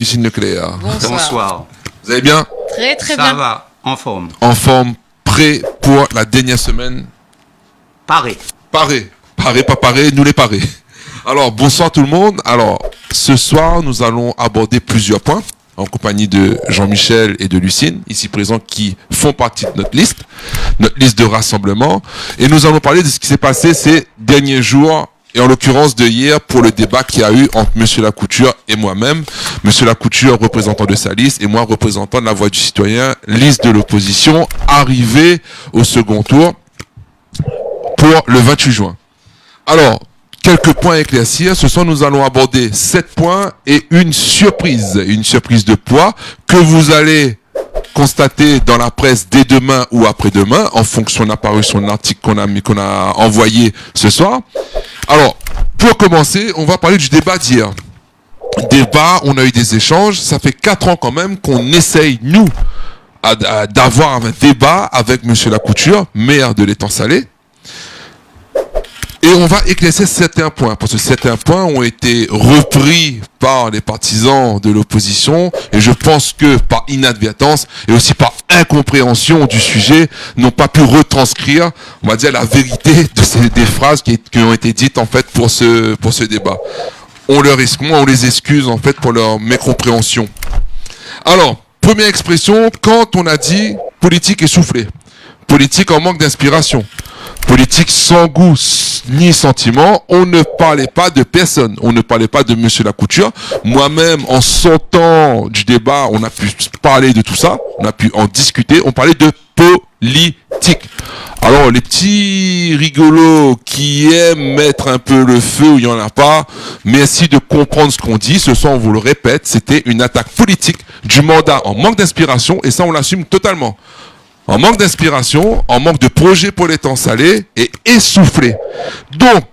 Lucine Leclerc. Bonsoir. Bonsoir. Vous allez bien? Très très Ça bien. va, en forme. En forme, prêt pour la dernière semaine. Paré. Paré, pas paré, nous les parés. Alors, bonsoir tout le monde. Alors, ce soir, nous allons aborder plusieurs points en compagnie de Jean-Michel et de Lucine, ici présents, qui font partie de notre liste de rassemblement. Et nous allons parler de ce qui s'est passé ces derniers jours, et en l'occurrence de hier, pour le débat qu'il y a eu entre Monsieur Lacouture et moi-même. Monsieur Lacouture, représentant de sa liste, et moi, représentant de la Voix du Citoyen, liste de l'opposition, arrivé au second tour pour le 28 juin. Alors, quelques points à éclaircir. Ce soir, nous allons aborder 7 points et une surprise de poids que vous allez constater dans la presse dès demain ou après-demain, en fonction de l'apparition de l'article qu'on a envoyé ce soir. Alors, pour commencer, on va parler du débat d'hier. Débat, on a eu des échanges. Ça fait 4 ans quand même qu'on essaye, nous, d'avoir un débat avec Monsieur Lacouture, maire de l'Étang Salé. Et on va éclaircir certains points, parce que certains points ont été repris par les partisans de l'opposition, et je pense que par inadvertance et aussi par incompréhension du sujet, n'ont pas pu retranscrire, on va dire, la vérité des phrases qui ont été dites en fait pour ce débat. On les excuse en fait pour leur mécompréhension. Alors, première expression, quand on a dit politique essoufflée, politique en manque d'inspiration, politique sans goût ni sentiment, on ne parlait pas de personne, on ne parlait pas de Monsieur Lacouture. Moi-même, en sortant du débat, on a pu parler de tout ça, on a pu en discuter, on parlait de politique. Alors, les petits rigolos qui aiment mettre un peu le feu où il n'y en a pas, merci de comprendre ce qu'on dit. Ce soir, on vous le répète, c'était une attaque politique du mandat en manque d'inspiration, et ça, on l'assume totalement. En manque d'inspiration, en manque de projet pour l'Étang Salé et essoufflé. Donc,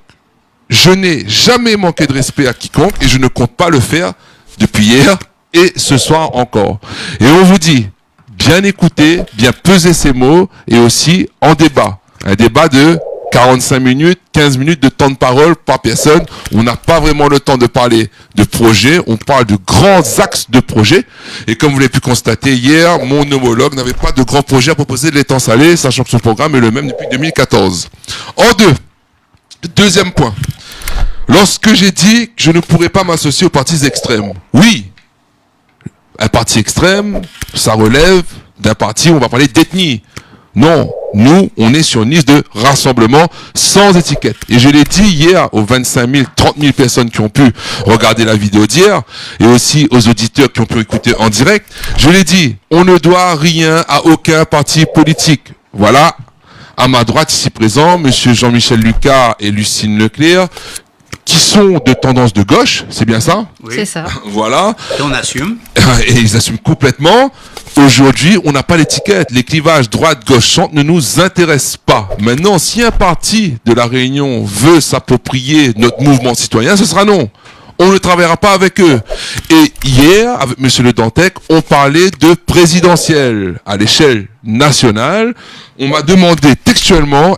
je n'ai jamais manqué de respect à quiconque et je ne compte pas le faire depuis hier et ce soir encore. Et on vous dit, bien écouter, bien peser ses mots et aussi en débat. Un débat de 45 minutes, 15 minutes de temps de parole par personne. On n'a pas vraiment le temps de parler de projet. On parle de grands axes de projet. Et comme vous l'avez pu constater hier, mon homologue n'avait pas de grands projets à proposer de l'Étang Salé, sachant que son programme est le même depuis 2014. Deuxième point. Lorsque j'ai dit que je ne pourrais pas m'associer aux partis extrêmes. Oui, un parti extrême, ça relève d'un parti où on va parler d'ethnie. Non, nous, on est sur une liste de rassemblement sans étiquette. Et je l'ai dit hier aux 25 000, 30 000 personnes qui ont pu regarder la vidéo d'hier, et aussi aux auditeurs qui ont pu écouter en direct. Je l'ai dit, on ne doit rien à aucun parti politique. Voilà, à ma droite ici présent, monsieur Jean-Michel Lucas et Lucine Leclerc, qui sont de tendance de gauche, c'est bien ça? Oui. C'est ça. Voilà. Et on assume. Et ils assument complètement. Aujourd'hui, on n'a pas l'étiquette. Les clivages droite-gauche-centre ne nous intéressent pas. Maintenant, si un parti de la Réunion veut s'approprier notre mouvement citoyen, ce sera non. On ne travaillera pas avec eux. Et hier, avec M. Le Dantec, on parlait de présidentielle à l'échelle nationale. On m'a demandé textuellement,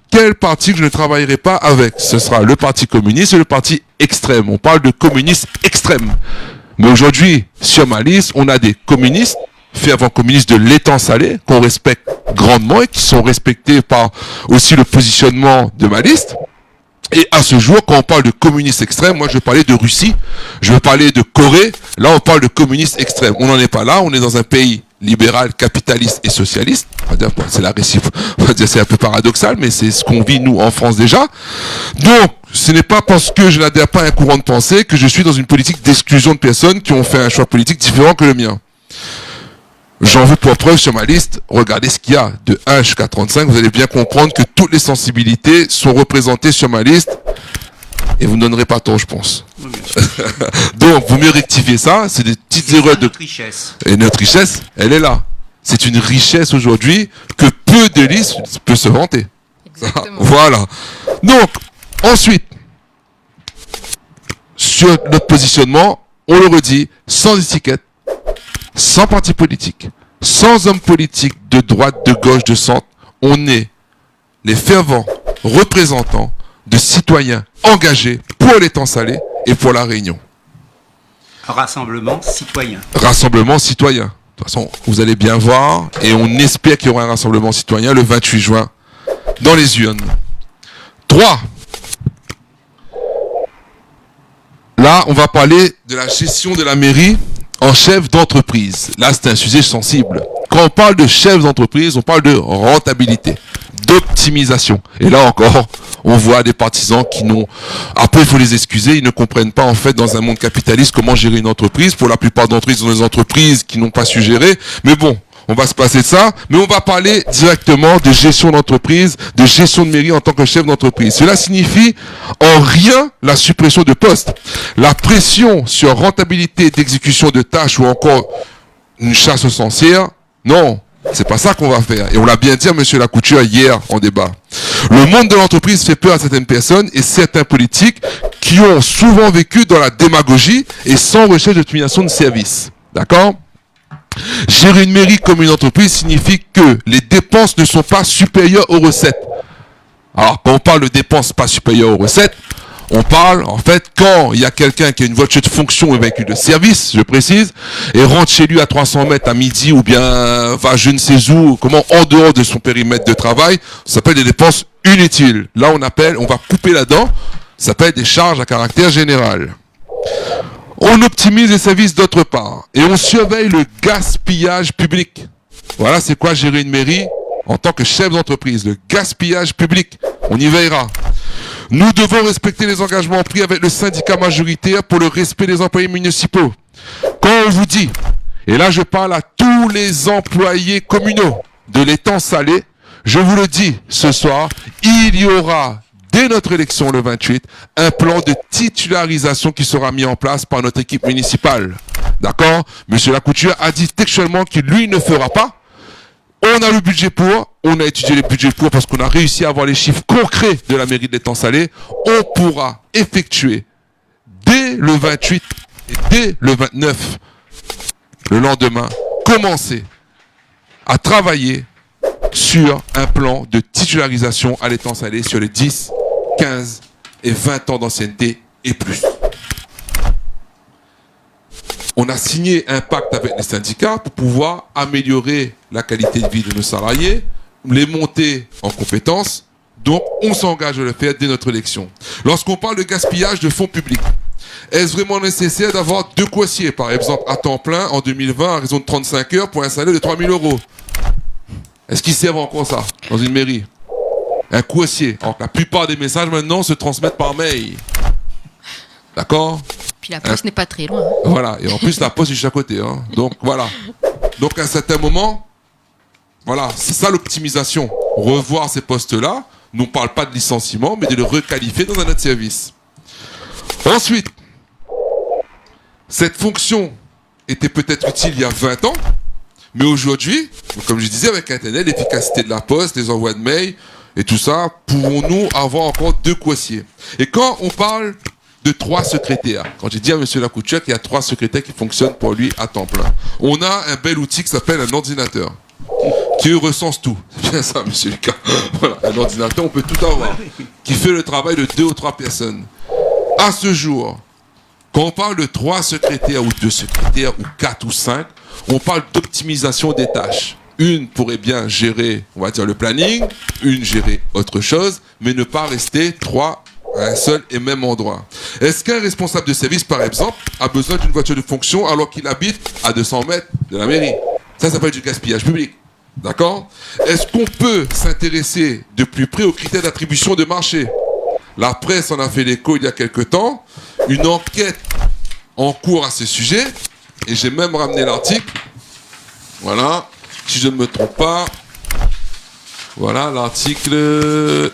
quel parti que je ne travaillerai pas avec? Ce sera le parti communiste et le parti extrême. On parle de communistes extrêmes. Mais aujourd'hui, sur ma liste, on a des communistes, fervents communistes de l'Étang Salé, qu'on respecte grandement et qui sont respectés par aussi le positionnement de ma liste. Et à ce jour, quand on parle de communistes extrêmes, moi je vais parler de Russie, je vais parler de Corée, là on parle de communistes extrêmes. On n'en est pas là, on est dans un pays libéral, capitaliste et socialiste. On va dire, c'est la réciproque. On va dire, c'est un peu paradoxal, mais c'est ce qu'on vit nous en France déjà. Donc, ce n'est pas parce que je n'adhère pas à un courant de pensée que je suis dans une politique d'exclusion de personnes qui ont fait un choix politique différent que le mien. J'en veux pour preuve sur ma liste, regardez ce qu'il y a de 1 jusqu'à 35, vous allez bien comprendre que toutes les sensibilités sont représentées sur ma liste et vous ne donnerez pas tort, je pense. Oui, bien sûr. Donc, vous mieux rectifier ça, c'est des petites erreurs de... Notre richesse. Et notre richesse, elle est là. C'est une richesse aujourd'hui que peu de listes peuvent se vanter. Exactement. Voilà. Donc, ensuite, sur notre positionnement, on le redit, sans étiquette, sans parti politique, sans homme politique de droite, de gauche, de centre, on est les fervents représentants de citoyens engagés pour l'Étang Salé et pour la Réunion. Rassemblement citoyen. Rassemblement citoyen. De toute façon, vous allez bien voir, et on espère qu'il y aura un rassemblement citoyen le 28 juin dans les urnes. 3. Là, on va parler de la gestion de la mairie en chef d'entreprise. Là, c'est un sujet sensible. Quand on parle de chef d'entreprise, on parle de rentabilité, d'optimisation. Et là encore, on voit des partisans qui n'ont... Après, il faut les excuser, ils ne comprennent pas en fait dans un monde capitaliste comment gérer une entreprise. Pour la plupart d'entre eux, ils ont des entreprises qui n'ont pas su gérer. Mais bon, on va se passer de ça. Mais on va parler directement de gestion d'entreprise, de gestion de mairie en tant que chef d'entreprise. Cela signifie en rien la suppression de postes. La pression sur rentabilité d'exécution de tâches ou encore une chasse aux sorcières, non. C'est pas ça qu'on va faire. Et on l'a bien dit à monsieur Lacouture hier en débat. Le monde de l'entreprise fait peur à certaines personnes et certains politiques qui ont souvent vécu dans la démagogie et sans recherche d'optimisation de service. D'accord? Gérer une mairie comme une entreprise signifie que les dépenses ne sont pas supérieures aux recettes. Alors, quand on parle de dépenses pas supérieures aux recettes, on parle, en fait, quand il y a quelqu'un qui a une voiture de fonction ou un véhicule de service, je précise, et rentre chez lui à 300 mètres à midi ou bien va je ne sais où, comment, en dehors de son périmètre de travail, ça s'appelle des dépenses inutiles. Là, on va couper là-dedans, ça s'appelle des charges à caractère général. On optimise les services d'autre part et on surveille le gaspillage public. Voilà, c'est quoi gérer une mairie en tant que chef d'entreprise, le gaspillage public. On y veillera. Nous devons respecter les engagements pris avec le syndicat majoritaire pour le respect des employés municipaux. Quand on vous dit, et là je parle à tous les employés communaux de l'étang salé, je vous le dis ce soir, il y aura, dès notre élection le 28, un plan de titularisation qui sera mis en place par notre équipe municipale. D'accord? Monsieur Lacouture a dit textuellement qu'il lui ne fera pas. On a le budget pour, on a étudié les budgets pour parce qu'on a réussi à avoir les chiffres concrets de la mairie de l'étang salé. On pourra effectuer dès le 28 et dès le 29, le lendemain, commencer à travailler sur un plan de titularisation à l'étang salé sur les 10, 15 et 20 ans d'ancienneté et plus. On a signé un pacte avec les syndicats pour pouvoir améliorer la qualité de vie de nos salariés, les monter en compétences. Donc, on s'engage à le faire dès notre élection. Lorsqu'on parle de gaspillage de fonds publics, est-ce vraiment nécessaire d'avoir 2 coissiers, par exemple, à temps plein en 2020 à raison de 35 heures pour un salaire de 3 000 €? Est-ce qu'ils servent encore ça dans une mairie? Un coissier. Alors que la plupart des messages maintenant se transmettent par mail. D'accord? Puis la poste n'est pas très loin. Hein. Voilà, et en plus la poste est juste à côté. Hein. Donc voilà. Donc à un certain moment, voilà, c'est ça l'optimisation. Revoir ces postes-là, nous ne parle pas de licenciement, mais de le requalifier dans un autre service. Ensuite, cette fonction était peut-être utile il y a 20 ans, mais aujourd'hui, comme je disais, avec Internet, l'efficacité de la poste, les envois de mails et tout ça, pouvons-nous avoir encore 2 coissiers? Et quand on parle de 3 secrétaires. Quand j'ai dit à M. Lacouture qu'il y a 3 secrétaires qui fonctionnent pour lui à temps plein. On a un bel outil qui s'appelle un ordinateur, qui recense tout. C'est bien ça, M. Lucas. Voilà, un ordinateur, on peut tout avoir, qui fait le travail de 2 ou 3 personnes. À ce jour, quand on parle de 3 secrétaires ou 2 secrétaires ou 4 ou 5, on parle d'optimisation des tâches. Une pourrait bien gérer, on va dire, le planning, une gérer autre chose, mais ne pas rester 3 à un seul et même endroit. Est-ce qu'un responsable de service, par exemple, a besoin d'une voiture de fonction alors qu'il habite à 200 mètres de la mairie? Ça s'appelle du gaspillage public. D'accord? Est-ce qu'on peut s'intéresser de plus près aux critères d'attribution de marché? La presse en a fait l'écho il y a quelque temps. Une enquête en cours à ce sujet. Et j'ai même ramené l'article. Voilà. Si je ne me trompe pas. Voilà, l'article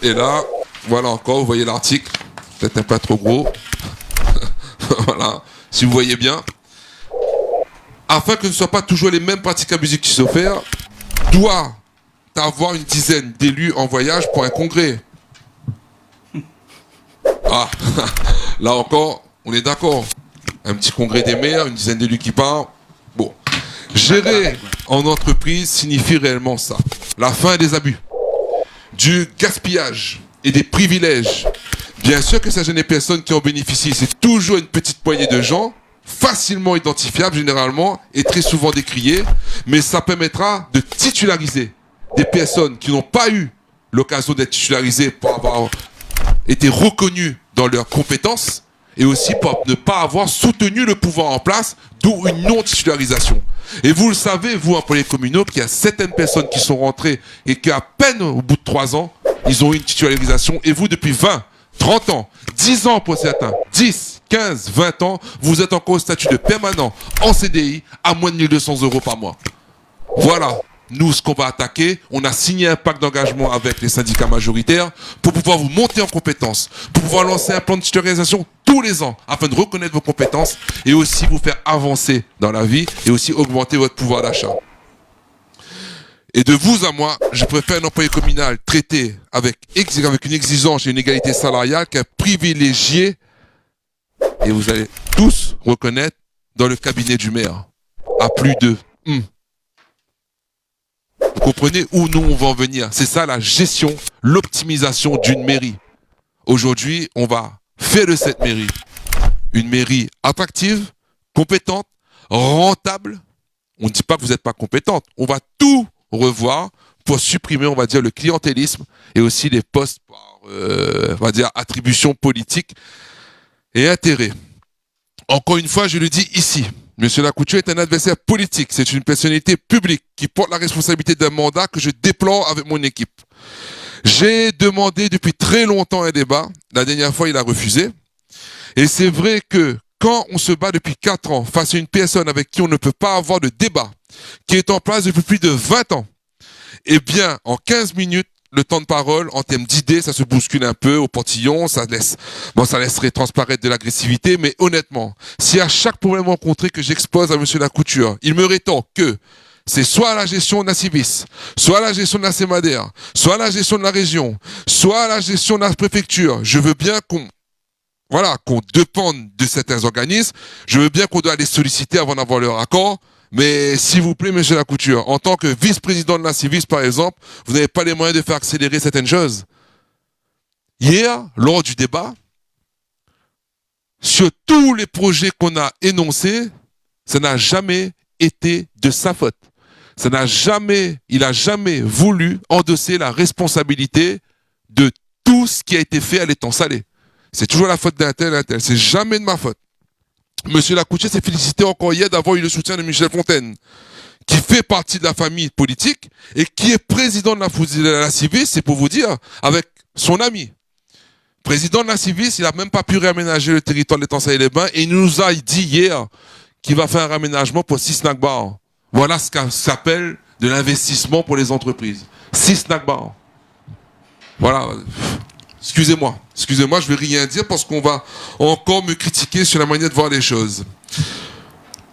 est là. Voilà encore, vous voyez l'article. Peut-être un peu trop gros. Voilà. Si vous voyez bien. Afin que ce ne soient pas toujours les mêmes pratiques abusives qui s'opèrent, doit avoir une dizaine d'élus en voyage pour un congrès. Ah, là encore, on est d'accord. Un petit congrès des maires, une dizaine d'élus qui partent. Bon. Gérer en entreprise signifie réellement ça. La fin des abus, du gaspillage et des privilèges. Bien sûr que ça gêne les personnes qui en bénéficient. C'est toujours une petite poignée de gens, facilement identifiable généralement et très souvent décrié, mais ça permettra de titulariser des personnes qui n'ont pas eu l'occasion d'être titularisées pour avoir été reconnues dans leurs compétences et aussi pour ne pas avoir soutenu le pouvoir en place, d'où une non-titularisation. Et vous le savez, vous, employés communaux, qu'il y a certaines personnes qui sont rentrées et qu'à peine au bout de 3 ans, ils ont eu une titularisation, et vous, depuis 20, 30 ans, 10 ans pour certains, 10, 15, 20 ans, vous êtes encore au statut de permanent en CDI à moins de 1 200 € par mois. Voilà, nous, ce qu'on va attaquer, on a signé un pacte d'engagement avec les syndicats majoritaires pour pouvoir vous monter en compétences, pour pouvoir lancer un plan de titularisation tous les ans afin de reconnaître vos compétences et aussi vous faire avancer dans la vie et aussi augmenter votre pouvoir d'achat. Et de vous à moi, je préfère un employé communal traité avec une exigence et une égalité salariale qu'un privilégié, et vous allez tous reconnaître, dans le cabinet du maire, à plus de... Vous comprenez où nous on va en venir? C'est ça la gestion, l'optimisation d'une mairie. Aujourd'hui, on va faire de cette mairie une mairie attractive, compétente, rentable. On ne dit pas que vous n'êtes pas compétente. On va tout revoir pour supprimer, on va dire, le clientélisme et aussi les postes par, on va dire, attribution politique et intérêt. Encore une fois, je le dis ici. Monsieur Lacouture est un adversaire politique. C'est une personnalité publique qui porte la responsabilité d'un mandat que je déplore avec mon équipe. J'ai demandé depuis très longtemps un débat. La dernière fois, il a refusé. Et c'est vrai que quand on se bat depuis 4 ans face à une personne avec qui on ne peut pas avoir de débat, qui est en place depuis plus de 20 ans, eh bien, en 15 minutes, le temps de parole, en termes d'idées, ça se bouscule un peu au portillon, ça laisserait transparaître de l'agressivité, mais honnêtement, si à chaque problème rencontré que j'expose à monsieur Lacouture, il me rétorque que c'est soit la gestion de la Civis, soit la gestion de la CEMADER, soit la gestion de la région, soit la gestion de la préfecture, je veux bien qu'on dépende de certains organismes, je veux bien qu'on doit les solliciter avant d'avoir leur accord, mais s'il vous plaît, monsieur Lacouture, en tant que vice-président de la Civis, par exemple, vous n'avez pas les moyens de faire accélérer certaines choses. Hier, lors du débat, sur tous les projets qu'on a énoncés, ça n'a jamais été de sa faute. Il n'a jamais voulu endosser la responsabilité de tout ce qui a été fait à l'étang salé. C'est toujours la faute d'un tel, c'est jamais de ma faute. Monsieur Lacouture s'est félicité encore hier d'avoir eu le soutien de Michel Fontaine, qui fait partie de la famille politique et qui est président de la Civis, c'est pour vous dire, avec son ami. Président de la Civis, il n'a même pas pu réaménager le territoire de l'étang Salé-les-Bains et il nous a dit hier qu'il va faire un réaménagement pour 6 snack bars. Voilà ce qu'on s'appelle de l'investissement pour les entreprises. 6 snack bars. Voilà. Excusez-moi, je vais rien dire parce qu'on va encore me critiquer sur la manière de voir les choses.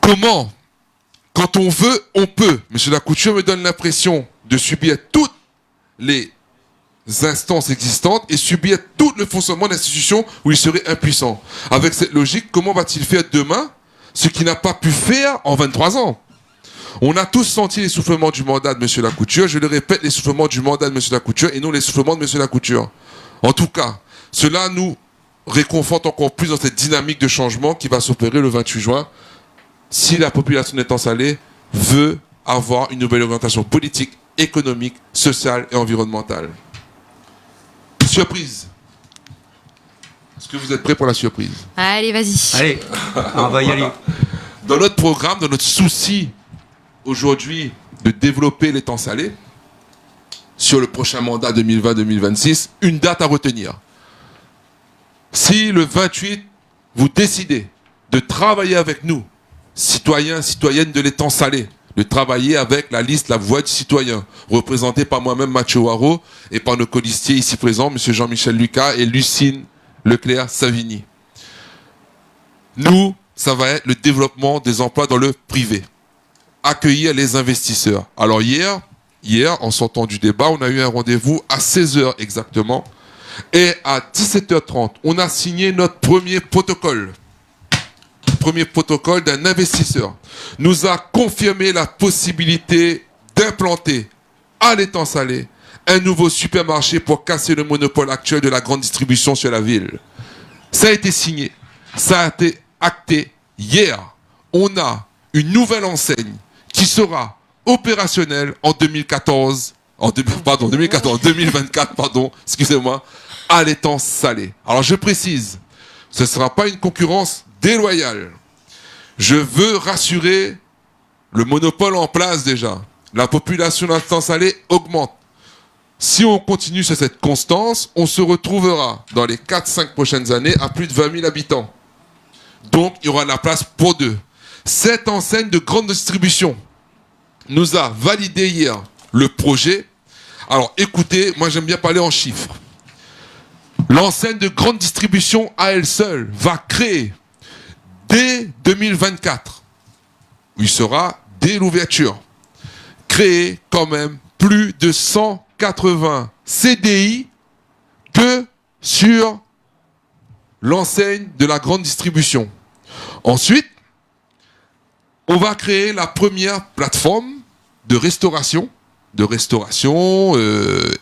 Comment, quand on veut, on peut. Monsieur Lacouture me donne l'impression de subir toutes les instances existantes et subir tout le fonctionnement d'institutions où il serait impuissant. Avec cette logique, comment va-t-il faire demain ce qu'il n'a pas pu faire en 23 ans? On a tous senti l'essoufflement du mandat de monsieur Lacouture. Je le répète, l'essoufflement du mandat de monsieur Lacouture et non l'essoufflement de monsieur Lacouture. En tout cas, cela nous réconforte encore plus dans cette dynamique de changement qui va s'opérer le 28 juin si la population d'étang Salé veut avoir une nouvelle orientation politique, économique, sociale et environnementale. Surprise. Est-ce que vous êtes prêts pour la surprise? Allez, vas-y. Allez, on va y aller. Dans notre programme, dans notre souci aujourd'hui de développer l'étang Salé, sur le prochain mandat 2020-2026, une date à retenir. Si le 28, vous décidez de travailler avec nous, citoyens, citoyennes de l'étang Salé, de travailler avec la liste La Voix du Citoyen, représentée par moi-même Mathieu Waro et par nos colistiers ici présents, M. Jean-Michel Lucas et Lucine Leclerc-Savigny. Nous, ça va être le développement des emplois dans le privé. Accueillir les investisseurs. Alors hier, en sortant du débat, on a eu un rendez-vous à 16h exactement. Et à 17h30, on a signé notre premier protocole. Premier protocole d'un investisseur. Nous a confirmé la possibilité d'implanter à l'étang Salé un nouveau supermarché pour casser le monopole actuel de la grande distribution sur la ville. Ça a été signé, ça a été acté hier, on a une nouvelle enseigne qui sera opérationnelle en 2024, pardon, excusez-moi, à l'étang salé. Alors je précise, ce ne sera pas une concurrence déloyale. Je veux rassurer le monopole en place déjà. La population de l'étang salé augmente. Si on continue sur cette constance, on se retrouvera dans les 4-5 prochaines années à plus de 20 000 habitants. Donc il y aura de la place pour deux. Cette enseigne de grande distribution nous a validé hier le projet. Alors écoutez, moi j'aime bien parler en chiffres. L'enseigne de grande distribution à elle seule va créer dès 2024, où il sera dès l'ouverture, créer quand même plus de 180 CDI que sur l'enseigne de la grande distribution. Ensuite, on va créer la première plateforme de restauration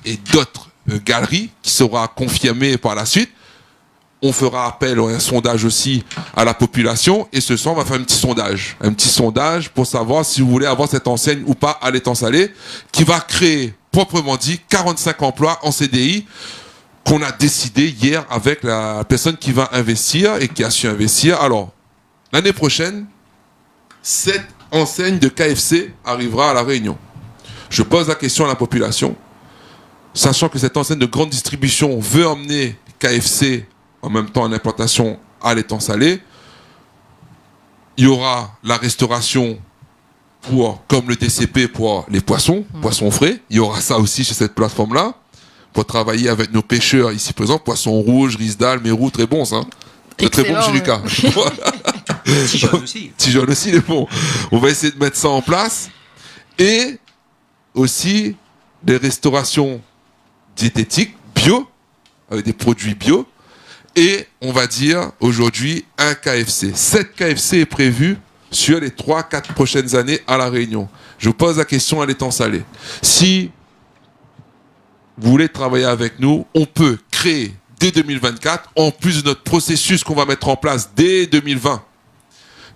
et d'autres galeries qui sera confirmée par la suite. On fera appel à un sondage aussi à la population et ce soir on va faire un petit sondage pour savoir si vous voulez avoir cette enseigne ou pas à l'étang salé qui va créer proprement dit 45 emplois en CDI qu'on a décidé hier avec la personne qui va investir et qui a su investir. Alors, l'année prochaine, cette enseigne de KFC arrivera à La Réunion. Je pose la question à la population, sachant que cette enseigne de grande distribution veut emmener KFC en même temps en implantation à l'étang salé. Il y aura la restauration comme le DCP pour les poissons frais. Il y aura ça aussi sur cette plateforme-là, pour travailler avec nos pêcheurs ici présents, poissons rouges, risdal, mérou, très bon ça. Très bon, Lucas. Tijon aussi, il est bon. On va essayer de mettre ça en place. Et aussi des restaurations diététiques, bio, avec des produits bio. Et on va dire aujourd'hui un KFC. 7 KFC est prévu sur les 3-4 prochaines années à La Réunion. Je vous pose la question à l'étang salé. Si vous voulez travailler avec nous, on peut créer dès 2024, en plus de notre processus qu'on va mettre en place dès 2020,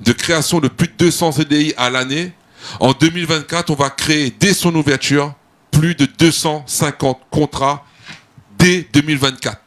de création de plus de 200 CDI à l'année. En 2024, on va créer dès son ouverture plus de 250 contrats dès 2024.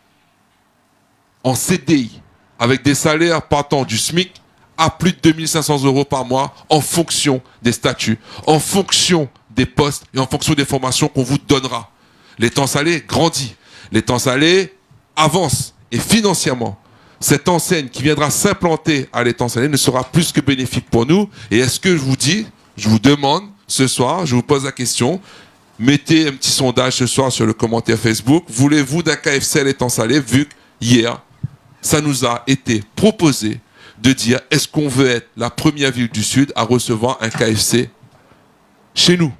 En CDI, avec des salaires partant du SMIC à plus de 2500 € par mois en fonction des statuts, en fonction des postes et en fonction des formations qu'on vous donnera. L'étang salé grandit. L'étang salé avance. Et financièrement, cette enseigne qui viendra s'implanter à l'étang salé ne sera plus que bénéfique pour nous. Et est-ce que je vous demande ce soir, je vous pose la question, mettez un petit sondage ce soir sur le commentaire Facebook. Voulez-vous d'un KFC à l'étang salé, vu qu'hier, ça nous a été proposé de dire est-ce qu'on veut être la première ville du Sud à recevoir un KFC chez nous?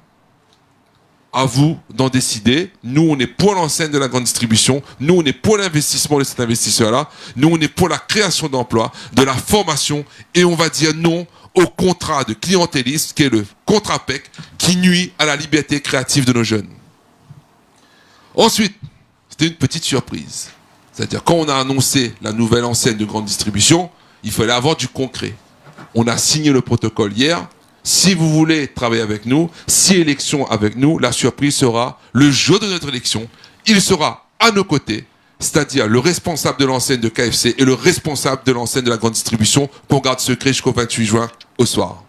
À vous d'en décider. Nous, on est pour l'enseigne de la grande distribution. Nous, on est pour l'investissement de cet investisseur-là. Nous, on est pour la création d'emplois, de la formation. Et on va dire non au contrat de clientélisme, qui est le contrat PEC, qui nuit à la liberté créative de nos jeunes. Ensuite, c'était une petite surprise. C'est-à-dire, quand on a annoncé la nouvelle enseigne de grande distribution, il fallait avoir du concret. On a signé le protocole hier. Si vous voulez travailler avec nous, si élection avec nous, la surprise sera le jour de notre élection. Il sera à nos côtés, c'est-à-dire le responsable de l'enseigne de KFC et le responsable de l'enseigne de la grande distribution qu'on garde secret jusqu'au 28 juin au soir.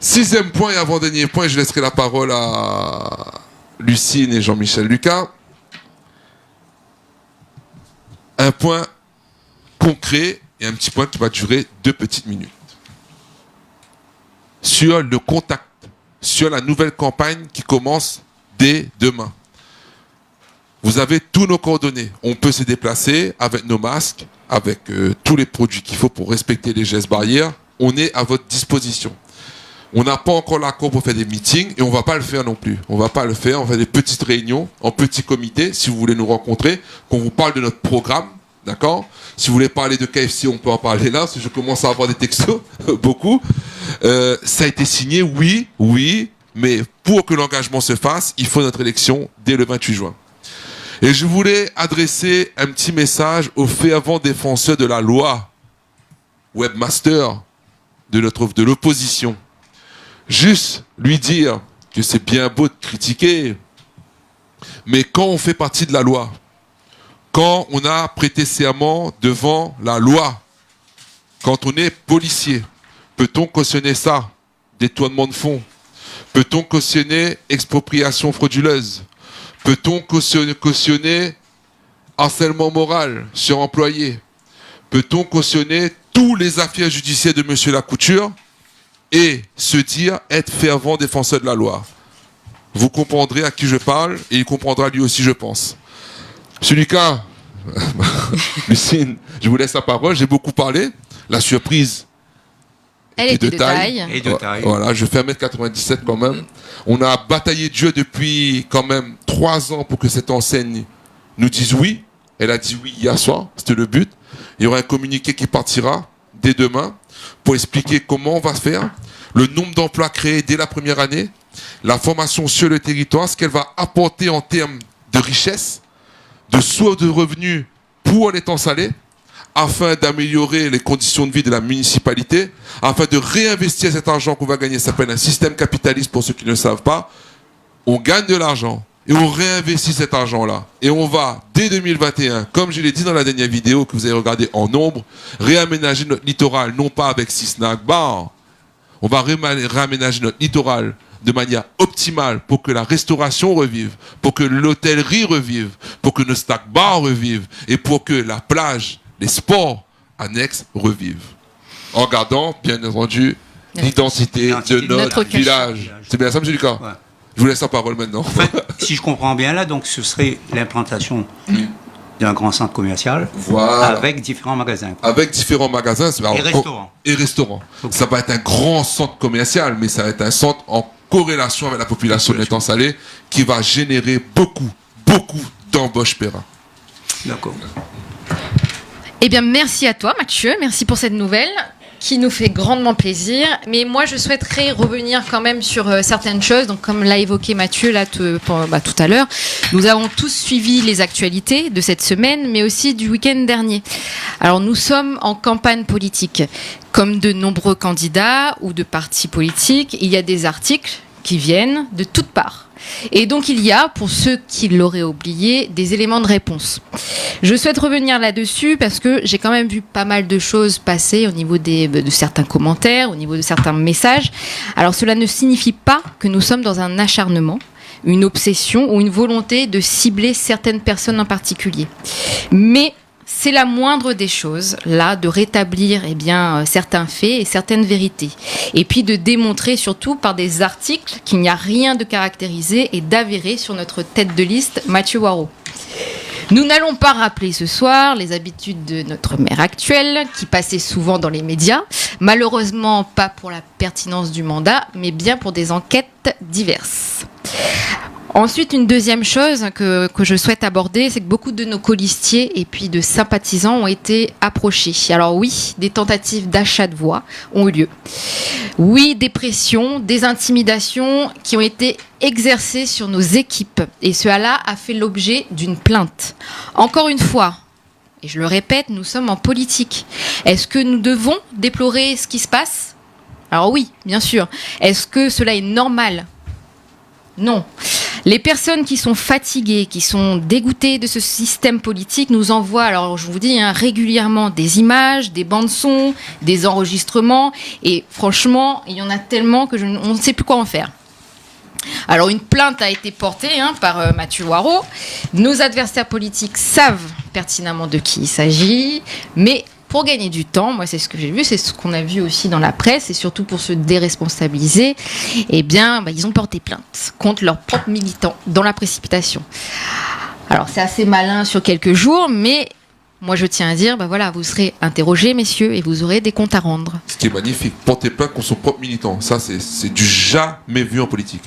6e point et avant-dernier point, je laisserai la parole à Lucine et Jean-Michel Lucas. Un point concret et un petit point qui va durer 2 petites minutes. Sur le contact, sur la nouvelle campagne qui commence dès demain. Vous avez tous nos coordonnées. On peut se déplacer avec nos masques, avec tous les produits qu'il faut pour respecter les gestes barrières. On est à votre disposition. On n'a pas encore l'accord pour faire des meetings et on ne va pas le faire non plus. On ne va pas le faire. On fait des petites réunions en petits comités, si vous voulez nous rencontrer, qu'on vous parle de notre programme. D'accord? Si vous voulez parler de KFC, on peut en parler là, parce que je commence à avoir des textos, beaucoup. Ça a été signé, oui, mais pour que l'engagement se fasse, il faut notre élection dès le 28 juin. Et je voulais adresser un petit message aux fervents défenseurs de la loi. webmaster de l'opposition. Juste lui dire que c'est bien beau de critiquer, mais quand on fait partie de la loi, quand on a prêté serment devant la loi, quand on est policier, peut-on cautionner ça? Détournement de fonds? Peut-on cautionner expropriation frauduleuse? Peut-on cautionner harcèlement moral sur employé? Peut-on cautionner tous les affaires judiciaires de M. Lacouture et se dire être fervent défenseur de la loi? Vous comprendrez à qui je parle et il comprendra lui aussi, je pense. M. Lucas, Lucine, je vous laisse la parole, j'ai beaucoup parlé. La surprise Elle était de taille. Et de taille. Voilà, je fais 1m97 quand même. On a bataillé Dieu depuis quand même 3 ans pour que cette enseigne nous dise oui. Elle a dit oui hier soir, c'était le but. Il y aura un communiqué qui partira dès demain pour expliquer comment on va faire, le nombre d'emplois créés dès la première année, la formation sur le territoire, ce qu'elle va apporter en termes de richesse, de sources de revenus pour les temps salés, afin d'améliorer les conditions de vie de la municipalité, afin de réinvestir cet argent qu'on va gagner. Ça s'appelle un système capitaliste pour ceux qui ne le savent pas. On gagne de l'argent et on réinvestit cet argent-là. Et on va, dès 2021, comme je l'ai dit dans la dernière vidéo que vous avez regardée en nombre, réaménager notre littoral, non pas avec 6 snack bars. On va réaménager notre littoral de manière optimale pour que la restauration revive, pour que l'hôtellerie revive, pour que nos snack bars revivent et pour que la plage, les sports annexes revivent. En gardant, bien entendu, l'identité de notre village. C'est bien ça, M. Lucas? Ouais. Je vous laisse la parole maintenant. En fait, si je comprends bien là, donc ce serait l'implantation d'un grand centre commercial Voilà. avec différents magasins. Avec différents magasins. Et restaurants. Et restaurants. Okay. Ça va être un grand centre commercial, mais ça va être un centre en corrélation avec la population de l'étang salé qui va générer beaucoup d'embauches périn. D'accord. Eh bien, merci à toi, Mathieu. Merci pour cette nouvelle qui nous fait grandement plaisir. Mais moi, je souhaiterais revenir quand même sur certaines choses. Donc, comme l'a évoqué Mathieu là, tout à l'heure, nous avons tous suivi les actualités de cette semaine, mais aussi du week-end dernier. Alors, nous sommes en campagne politique. Comme de nombreux candidats ou de partis politiques, il y a des articles qui viennent de toutes parts. Et donc il y a, pour ceux qui l'auraient oublié, des éléments de réponse. Je souhaite revenir là-dessus parce que j'ai quand même vu pas mal de choses passer au niveau de certains commentaires, au niveau de certains messages. Alors cela ne signifie pas que nous sommes dans un acharnement, une obsession ou une volonté de cibler certaines personnes en particulier. Mais c'est la moindre des choses, là, de rétablir certains faits et certaines vérités. Et puis de démontrer surtout par des articles qu'il n'y a rien de caractérisé et d'avéré sur notre tête de liste, Mathieu Waraud. Nous n'allons pas rappeler ce soir les habitudes de notre maire actuelle, qui passait souvent dans les médias, malheureusement pas pour la pertinence du mandat, mais bien pour des enquêtes diverses. Ensuite, une deuxième chose que je souhaite aborder, c'est que beaucoup de nos colistiers et puis de sympathisants ont été approchés. Alors oui, des tentatives d'achat de voix ont eu lieu. Oui, des pressions, des intimidations qui ont été exercées sur nos équipes. Et cela a fait l'objet d'une plainte. Encore une fois, et je le répète, nous sommes en politique. Est-ce que nous devons déplorer ce qui se passe? Alors oui, bien sûr. Est-ce que cela est normal? Non. Les personnes qui sont fatiguées, qui sont dégoûtées de ce système politique nous envoient, alors je vous dis, régulièrement des images, des bandes-sons, des enregistrements. Et franchement, il y en a tellement que on ne sait plus quoi en faire. Alors une plainte a été portée par Mathieu Waraud. Nos adversaires politiques savent pertinemment de qui il s'agit, mais pour gagner du temps, moi c'est ce que j'ai vu, c'est ce qu'on a vu aussi dans la presse, et surtout pour se déresponsabiliser, ils ont porté plainte contre leurs propres militants dans la précipitation. Alors c'est assez malin sur quelques jours, mais moi je tiens à dire, vous serez interrogés, messieurs, et vous aurez des comptes à rendre. Ce qui est magnifique, porter plainte contre son propre militant, ça c'est du jamais vu en politique.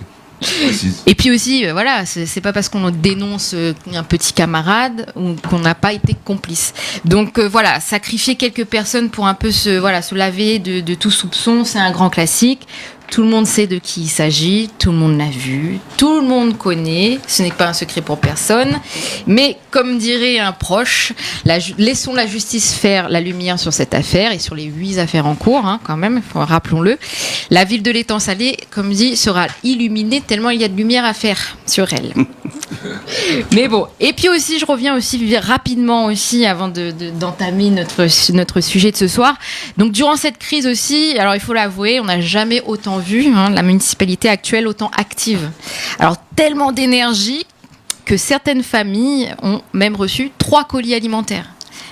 Et puis aussi, c'est pas parce qu'on dénonce un petit camarade ou qu'on n'a pas été complice. Donc sacrifier quelques personnes pour un peu se laver de tout soupçon, c'est un grand classique. Tout le monde sait de qui il s'agit, tout le monde l'a vu, tout le monde connaît, ce n'est pas un secret pour personne. Mais comme dirait un proche, laissons la justice faire la lumière sur cette affaire et sur les 8 affaires en cours, quand même, rappelons-le. La ville de l'Étang-Salé, comme dit, sera illuminée tellement il y a de lumière à faire sur elle. Mais bon, et puis aussi, je reviens aussi rapidement aussi avant d'entamer notre sujet de ce soir. Donc durant cette crise aussi, alors il faut l'avouer, on n'a jamais autant vu la municipalité actuelle autant active. Alors tellement d'énergie que certaines familles ont même reçu 3 colis alimentaires.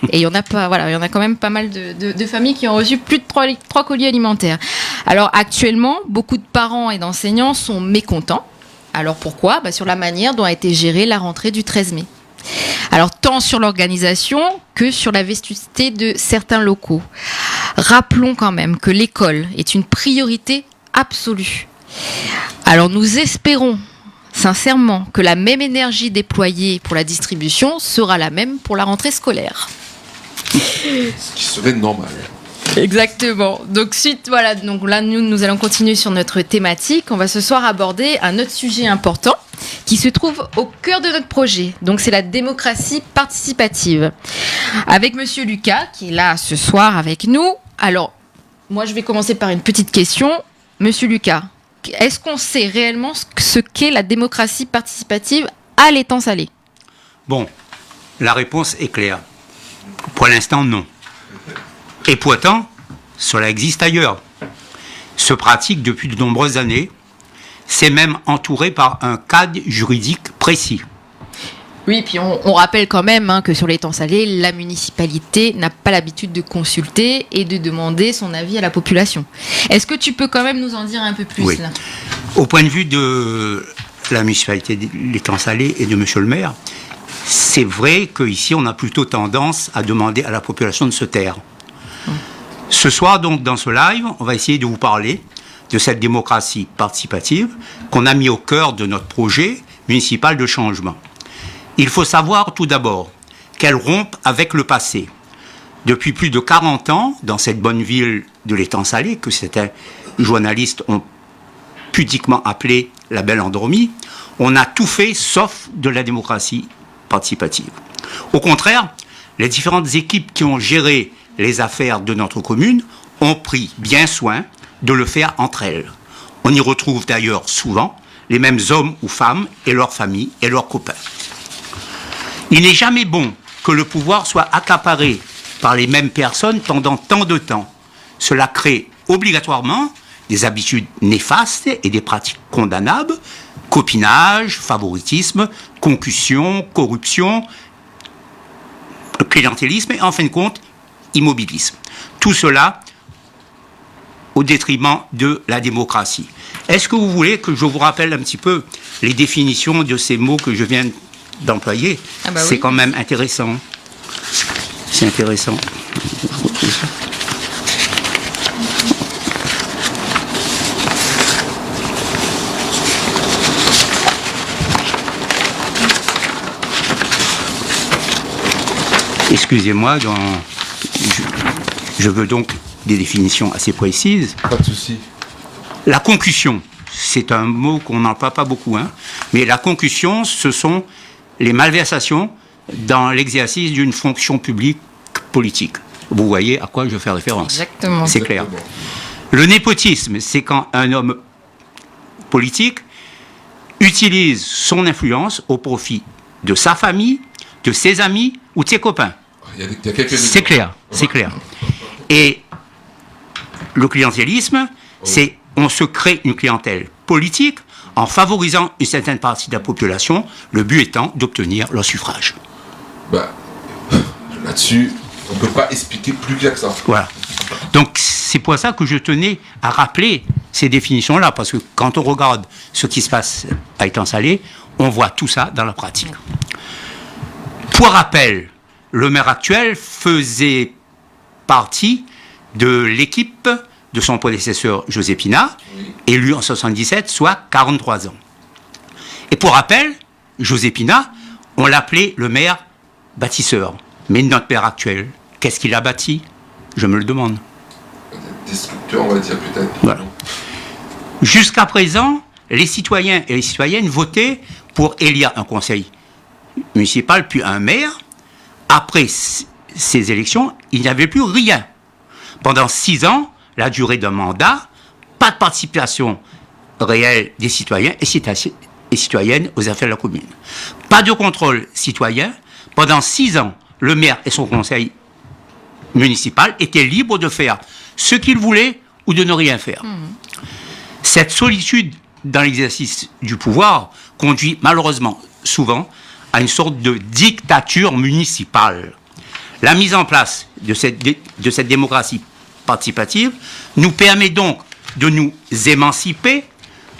Et il y en a pas, voilà, il y en a quand même pas mal de familles qui ont reçu plus de 3 colis alimentaires. Alors actuellement, beaucoup de parents et d'enseignants sont mécontents. Alors pourquoi ? Sur la manière dont a été gérée la rentrée du 13 mai. Alors tant sur l'organisation que sur la vétusté de certains locaux. Rappelons quand même que l'école est une priorité absolue. Alors nous espérons sincèrement que la même énergie déployée pour la distribution sera la même pour la rentrée scolaire. Ce qui serait normal. Exactement. Donc donc là nous allons continuer sur notre thématique. On va ce soir aborder un autre sujet important qui se trouve au cœur de notre projet. Donc c'est la démocratie participative. Avec Monsieur Lucas qui est là ce soir avec nous. Alors moi je vais commencer par une petite question. Monsieur Lucas, est-ce qu'on sait réellement ce qu'est la démocratie participative à l'Étang-Salé ? Bon, la réponse est claire. Pour l'instant, non. Et pourtant, cela existe ailleurs. Se pratique depuis de nombreuses années. C'est même entouré par un cadre juridique précis. Oui, puis on rappelle quand même que sur l'Étang-Salé, la municipalité n'a pas l'habitude de consulter et de demander son avis à la population. Est-ce que tu peux quand même nous en dire un peu plus Oui. là ? Au point de vue de la municipalité de l'Étang-Salé et de Monsieur le maire, c'est vrai qu'ici, on a plutôt tendance à demander à la population de se taire. Ce soir, donc, dans ce live, on va essayer de vous parler de cette démocratie participative qu'on a mis au cœur de notre projet municipal de changement. Il faut savoir tout d'abord qu'elle rompt avec le passé. Depuis plus de 40 ans, dans cette bonne ville de l'Étang-Salé, que certains journalistes ont pudiquement appelée la belle endormie, on a tout fait sauf de la démocratie participative. Au contraire, les différentes équipes qui ont géré les affaires de notre commune ont pris bien soin de le faire entre elles. On y retrouve d'ailleurs souvent les mêmes hommes ou femmes et leurs familles et leurs copains. Il n'est jamais bon que le pouvoir soit accaparé par les mêmes personnes pendant tant de temps. Cela crée obligatoirement des habitudes néfastes et des pratiques condamnables, copinage, favoritisme, concussion, corruption, clientélisme et en fin de compte, immobilisme. Tout cela au détriment de la démocratie. Est-ce que vous voulez que je vous rappelle un petit peu les définitions de ces mots que je viens d'employer ? C'est quand même intéressant. C'est intéressant. Excusez-moi, je veux donc des définitions assez précises. Pas de souci. La concussion, c'est un mot qu'on n'emploie pas beaucoup, mais la concussion, ce sont les malversations dans l'exercice d'une fonction publique politique. Vous voyez à quoi je fais référence. Exactement. C'est clair. Le népotisme, c'est quand un homme politique utilise son influence au profit de sa famille, de ses amis ou de ses copains. C'est clair, c'est clair. Et le clientélisme, c'est on se crée une clientèle politique en favorisant une certaine partie de la population, le but étant d'obtenir leur suffrage. Là-dessus, on ne peut pas expliquer plus clair que ça. Voilà. Donc c'est pour ça que je tenais à rappeler ces définitions-là, parce que quand on regarde ce qui se passe à Étang-Salé, on voit tout ça dans la pratique. Pour rappel, le maire actuel faisait partie de l'équipe de son prédécesseur José Pina, élu en 1977, soit 43 ans. Et pour rappel, José Pina, on l'appelait le maire bâtisseur. Mais notre maire actuel, qu'est-ce qu'il a bâti ? Je me le demande. Des structures, on va dire peut-être. Voilà. Jusqu'à présent, les citoyens et les citoyennes votaient pour élire un conseil municipal puis un maire. Après ces élections, il n'y avait plus rien. Pendant 6 ans, la durée d'un mandat, pas de participation réelle des citoyens et citoyennes aux affaires de la commune. Pas de contrôle citoyen. Pendant 6 ans, le maire et son conseil municipal étaient libres de faire ce qu'ils voulaient ou de ne rien faire. Cette solitude dans l'exercice du pouvoir conduit malheureusement souvent à une sorte de dictature municipale. La mise en place de cette démocratie participative nous permet donc de nous émanciper,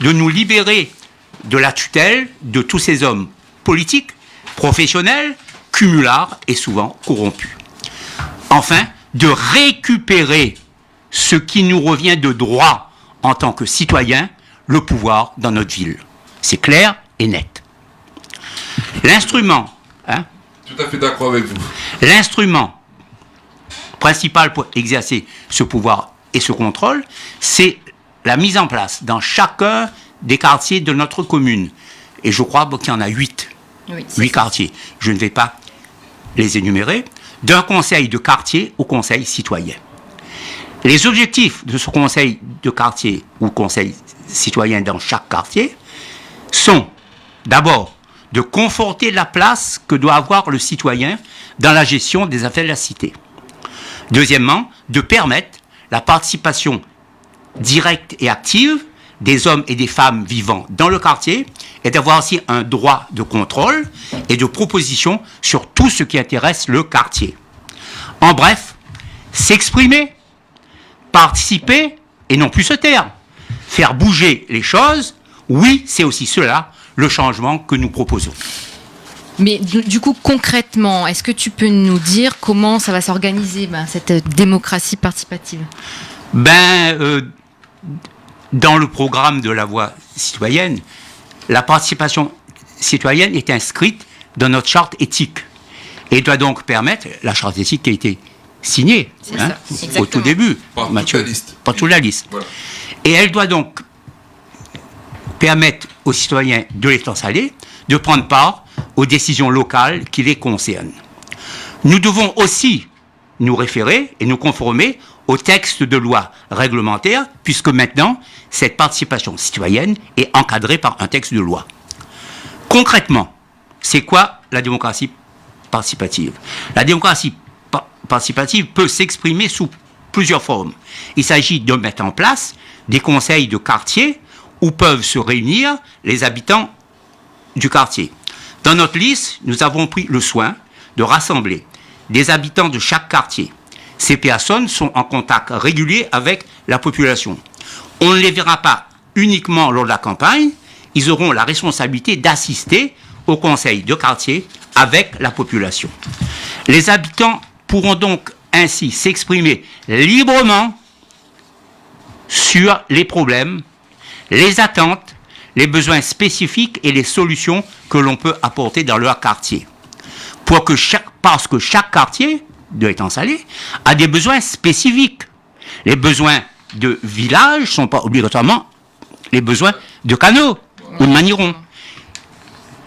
de nous libérer de la tutelle de tous ces hommes politiques, professionnels, cumulards et souvent corrompus. Enfin, de récupérer ce qui nous revient de droit en tant que citoyens, le pouvoir dans notre ville. C'est clair et net. L'instrument, Tout à fait d'accord avec vous. L'instrument principal pour exercer ce pouvoir et ce contrôle, c'est la mise en place dans chacun des quartiers de notre commune. Et je crois qu'il y en a 8. Oui, 8 quartiers. Je ne vais pas les énumérer. D'un conseil de quartier au conseil citoyen. Les objectifs de ce conseil de quartier ou conseil citoyen dans chaque quartier sont d'abord de conforter la place que doit avoir le citoyen dans la gestion des affaires de la cité. Deuxièmement, de permettre la participation directe et active des hommes et des femmes vivant dans le quartier et d'avoir aussi un droit de contrôle et de proposition sur tout ce qui intéresse le quartier. En bref, s'exprimer, participer et non plus se taire. Faire bouger les choses, oui, c'est aussi cela le changement que nous proposons. Mais du coup, concrètement, est-ce que tu peux nous dire comment ça va s'organiser, cette démocratie participative ? Dans le programme de la voie citoyenne, la participation citoyenne est inscrite dans notre charte éthique et doit donc permettre, la charte éthique qui a été signée au tout début, Par toute la liste. Voilà. Et elle doit donc permettre aux citoyens de l'étang salé de prendre part aux décisions locales qui les concernent. Nous devons aussi nous référer et nous conformer au texte de loi réglementaire, puisque maintenant, cette participation citoyenne est encadrée par un texte de loi. Concrètement, c'est quoi la démocratie participative ? La démocratie participative peut s'exprimer sous plusieurs formes. Il s'agit de mettre en place des conseils de quartier où peuvent se réunir les habitants du quartier. Dans notre liste, nous avons pris le soin de rassembler des habitants de chaque quartier. Ces personnes sont en contact régulier avec la population. On ne les verra pas uniquement lors de la campagne, ils auront la responsabilité d'assister au conseil de quartier avec la population. Les habitants pourront donc ainsi s'exprimer librement sur les problèmes, les attentes, les besoins spécifiques et les solutions que l'on peut apporter dans leur quartier. Parce que chaque quartier de l'étang salé a des besoins spécifiques. Les besoins de village ne sont pas obligatoirement les besoins de canaux ou de manirons.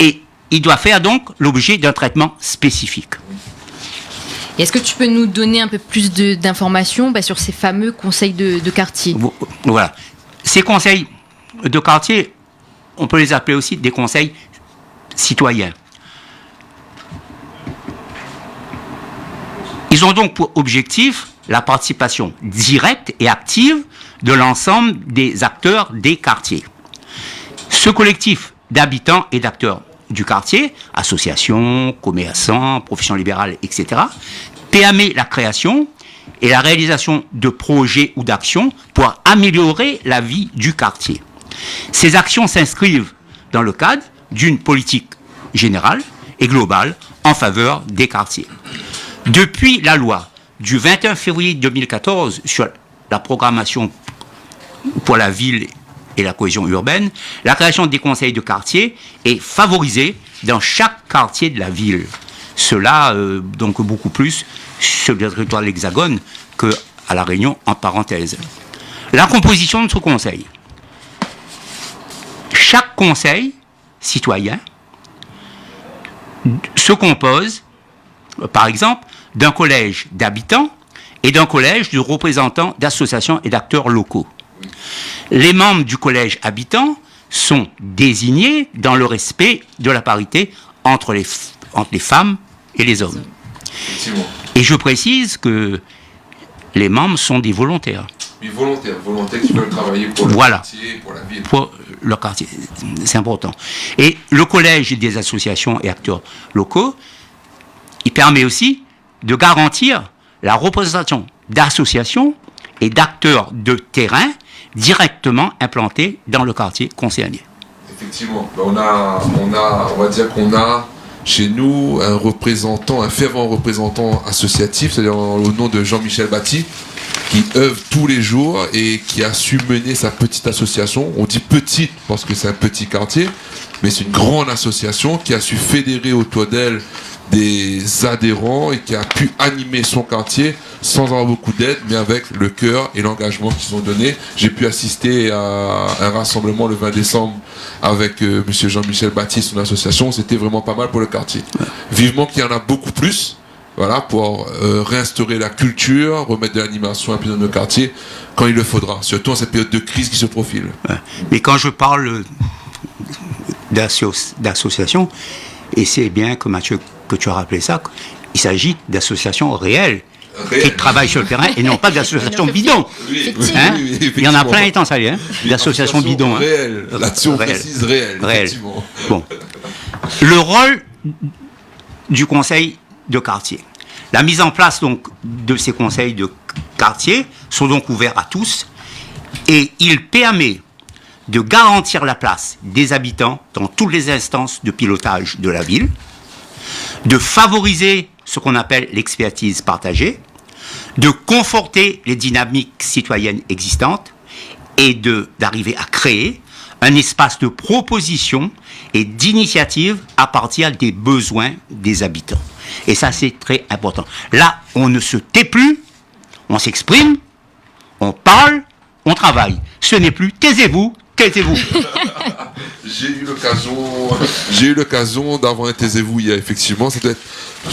Et il doit faire donc l'objet d'un traitement spécifique. Est-ce que tu peux nous donner un peu plus d'informations sur ces fameux conseils de quartier ? Voilà. Ces conseils de quartier, on peut les appeler aussi des conseils citoyens. Ils ont donc pour objectif la participation directe et active de l'ensemble des acteurs des quartiers. Ce collectif d'habitants et d'acteurs du quartier, associations, commerçants, professions libérales, etc., permet la création et la réalisation de projets ou d'actions pour améliorer la vie du quartier. Ces actions s'inscrivent dans le cadre d'une politique générale et globale en faveur des quartiers. Depuis la loi du 21 février 2014 sur la programmation pour la ville et la cohésion urbaine, la création des conseils de quartier est favorisée dans chaque quartier de la ville. Cela, donc beaucoup plus sur le territoire de l'Hexagone qu'à La Réunion en parenthèse. La composition de ce conseil. chaque conseil citoyen se compose, par exemple, d'un collège d'habitants et d'un collège de représentants d'associations et d'acteurs locaux. Les membres du collège habitant sont désignés dans le respect de la parité entre les femmes et les hommes. Et je précise que les membres sont des volontaires. Oui, volontaires qui veulent travailler pour le quartier, pour la ville. Pour leur quartier, c'est important. Et le collège des associations et acteurs locaux, il permet aussi de garantir la représentation d'associations et d'acteurs de terrain directement implantés dans le quartier concerné. Effectivement, on va dire qu'on a chez nous un fervent représentant associatif, c'est-à-dire au nom de Jean-Michel Batti, qui œuvre tous les jours et qui a su mener sa petite association. On dit petite parce que c'est un petit quartier, mais c'est une grande association qui a su fédérer autour d'elle des adhérents et qui a pu animer son quartier sans avoir beaucoup d'aide, mais avec le cœur et l'engagement qu'ils ont donné. J'ai pu assister à un rassemblement le 20 décembre avec monsieur Jean-Michel Baptiste, son association. C'était vraiment pas mal pour le quartier. Vivement qu'il y en a beaucoup plus, voilà, pour réinstaurer la culture, remettre de l'animation un peu dans nos quartiers quand il le faudra, surtout en cette période de crise qui se profile. Mais quand je parle d'association, et c'est bien que Mathieu, que tu as rappelé ça, il s'agit d'associations réelles qui travaillent sur le terrain et non pas d'associations bidons. Hein? Il y en a plein étant salé, hein, d'associations bidons. Réelles. Là-dessus, on précise réelles. Bon. Le rôle du conseil de quartier. La mise en place donc de ces conseils de quartier sont donc ouverts à tous et il permet de garantir la place des habitants dans toutes les instances de pilotage de la ville, de favoriser ce qu'on appelle l'expertise partagée, de conforter les dynamiques citoyennes existantes et d'arriver à créer un espace de proposition et d'initiative à partir des besoins des habitants. Et ça, c'est très important. Là, on ne se tait plus, on s'exprime, on parle, on travaille. Ce n'est plus taisez-vous, taisez-vous. J'ai eu l'occasion d'avoir un taisez-vous hier, effectivement. C'était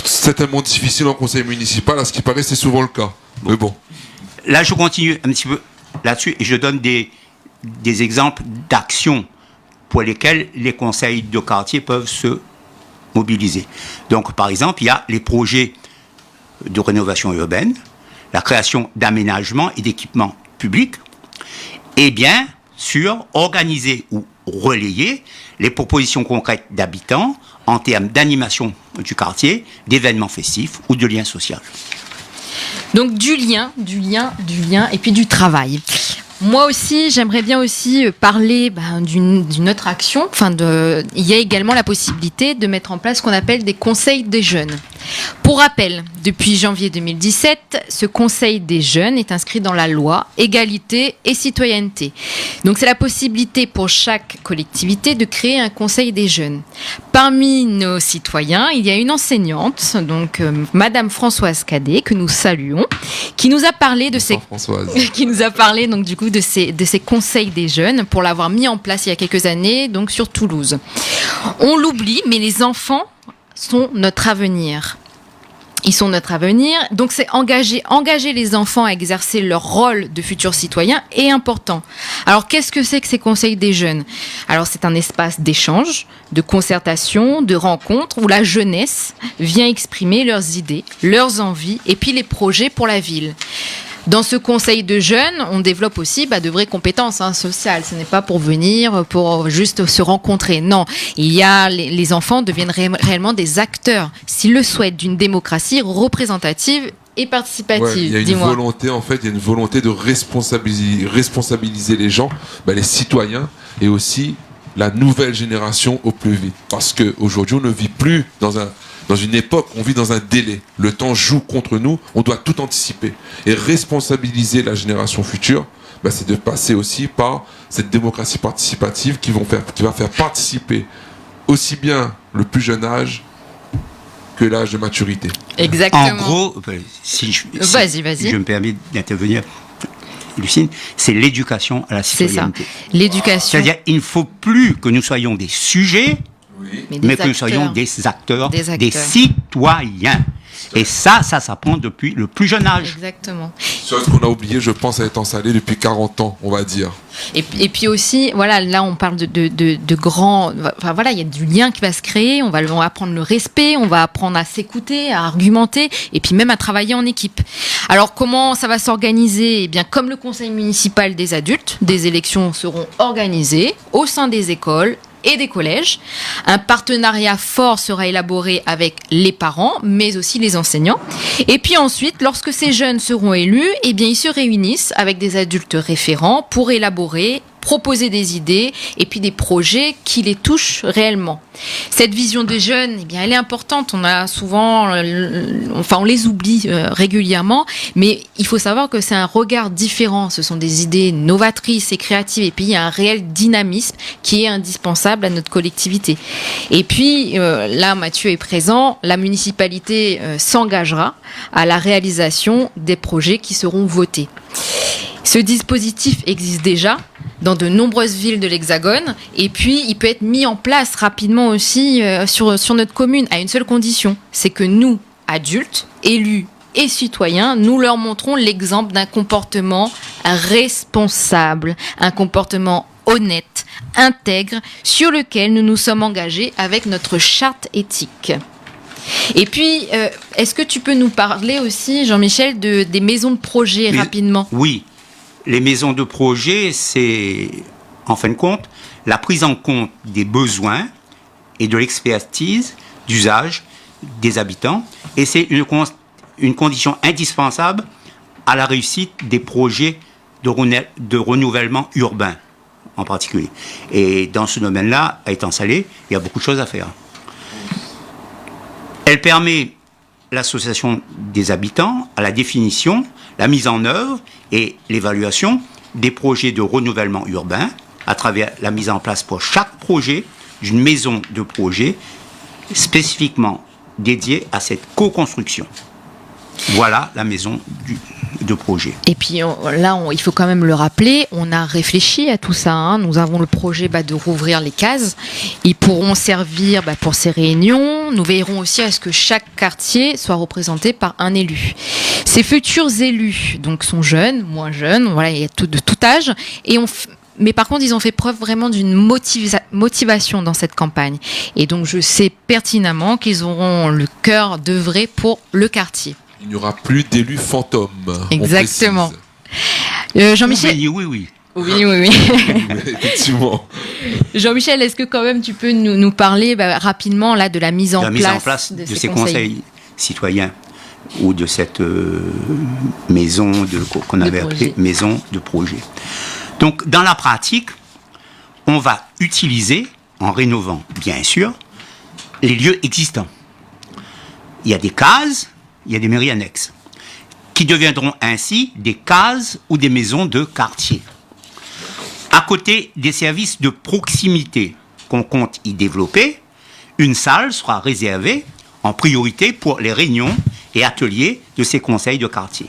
certainement difficile en conseil municipal, à ce qui paraît, c'est souvent le cas. Mais bon. Là, je continue un petit peu là-dessus et je donne des exemples d'actions pour lesquelles les conseils de quartier peuvent se mobiliser. Donc, par exemple, il y a les projets de rénovation urbaine, la création d'aménagements et d'équipements publics, et bien sûr, organiser ou relayer les propositions concrètes d'habitants en termes d'animation du quartier, d'événements festifs ou de liens sociaux. Donc du lien, et puis du travail. Moi aussi, j'aimerais bien aussi parler d'une autre action. Il y a également la possibilité de mettre en place ce qu'on appelle des conseils des jeunes. Pour rappel, depuis janvier 2017, ce conseil des jeunes est inscrit dans la loi égalité et citoyenneté. Donc c'est la possibilité pour chaque collectivité de créer un conseil des jeunes. Parmi nos citoyens, il y a une enseignante, donc Madame Françoise Cadet, que nous saluons, qui nous a parlé de ces conseils des jeunes pour l'avoir mis en place il y a quelques années, donc sur Toulouse. On l'oublie, mais les enfants sont notre avenir. Ils sont notre avenir, donc c'est engager les enfants à exercer leur rôle de futurs citoyens est important. Alors qu'est-ce que c'est que ces conseils des jeunes ? Alors c'est un espace d'échange, de concertation, de rencontre où la jeunesse vient exprimer leurs idées, leurs envies et puis les projets pour la ville. Dans ce conseil de jeunes, on développe aussi de vraies compétences sociales. Ce n'est pas pour venir, pour juste se rencontrer. Non, les enfants deviennent réellement des acteurs, s'ils le souhaitent, d'une démocratie représentative et participative. Ouais, il y a une volonté de responsabiliser les gens, les citoyens, et aussi la nouvelle génération au plus vite. Parce qu'aujourd'hui, on ne vit plus dans une époque, on vit dans un délai. Le temps joue contre nous, on doit tout anticiper. Et responsabiliser la génération future, c'est de passer aussi par cette démocratie participative qui va faire participer aussi bien le plus jeune âge que l'âge de maturité. Exactement. En gros, si je me permets d'intervenir, Lucine, c'est l'éducation à la C'est ça, citoyenneté. l'éducation. C'est-à-dire, il ne faut plus que nous soyons des sujets, mais que nous soyons des acteurs, des citoyens. Et ça s'apprend depuis le plus jeune âge. Exactement. Chose qu'on a oublié, je pense, à Étang Salé depuis 40 ans, on va dire. Et puis aussi, voilà, là on parle de grands. Enfin voilà, il y a du lien qui va se créer. On va apprendre le respect, on va apprendre à s'écouter, à argumenter, et puis même à travailler en équipe. Alors comment ça va s'organiser ? Eh bien, comme le conseil municipal des adultes, des élections seront organisées au sein des écoles et des collèges. Un partenariat fort sera élaboré avec les parents, mais aussi les enseignants. Et puis ensuite, lorsque ces jeunes seront élus, eh bien, ils se réunissent avec des adultes référents pour élaborer, proposer des idées et puis des projets qui les touchent réellement. Cette vision des jeunes, eh bien, elle est importante. On a souvent, on les oublie régulièrement, mais il faut savoir que c'est un regard différent. Ce sont des idées novatrices et créatives, et puis il y a un réel dynamisme qui est indispensable à notre collectivité. Et puis là, Mathieu est présent. La municipalité s'engagera à la réalisation des projets qui seront votés. Ce dispositif existe déjà dans de nombreuses villes de l'Hexagone, et puis il peut être mis en place rapidement aussi sur notre commune, à une seule condition, c'est que nous, adultes, élus et citoyens, nous leur montrons l'exemple d'un comportement responsable, un comportement honnête, intègre, sur lequel nous nous sommes engagés avec notre charte éthique. Et puis, est-ce que tu peux nous parler aussi, Jean-Michel, des maisons de projet rapidement ? Oui. Les maisons de projet, c'est, en fin de compte, la prise en compte des besoins et de l'expertise d'usage des habitants. Et c'est une condition indispensable à la réussite des projets de renouvellement urbain, en particulier. Et dans ce domaine-là, à Étang Salé, il y a beaucoup de choses à faire. Elle permet l'association des habitants à la définition, la mise en œuvre et l'évaluation des projets de renouvellement urbain à travers la mise en place pour chaque projet d'une maison de projet spécifiquement dédiée à cette co-construction. Voilà la maison de projet. Et puis il faut quand même le rappeler, on a réfléchi à tout ça. Hein. Nous avons le projet de rouvrir les cases. Ils pourront servir pour ces réunions. Nous veillerons aussi à ce que chaque quartier soit représenté par un élu. Ces futurs élus donc sont jeunes, moins jeunes, voilà, il y a de tout âge. Mais par contre, ils ont fait preuve vraiment d'une motivation dans cette campagne. Et donc, je sais pertinemment qu'ils auront le cœur d'œuvrer pour le quartier. Il n'y aura plus d'élus fantômes. Exactement. Jean-Michel. Oui. Oui. Effectivement. Jean-Michel, est-ce que quand même tu peux nous parler rapidement là de la mise en place de ces conseils citoyens ou de cette maison qu'on avait appelée maison de projet. Donc, dans la pratique, on va utiliser, en rénovant, bien sûr, les lieux existants. Il y a des cases, il y a des mairies annexes, qui deviendront ainsi des cases ou des maisons de quartier. À côté des services de proximité qu'on compte y développer, une salle sera réservée en priorité pour les réunions et ateliers de ces conseils de quartier.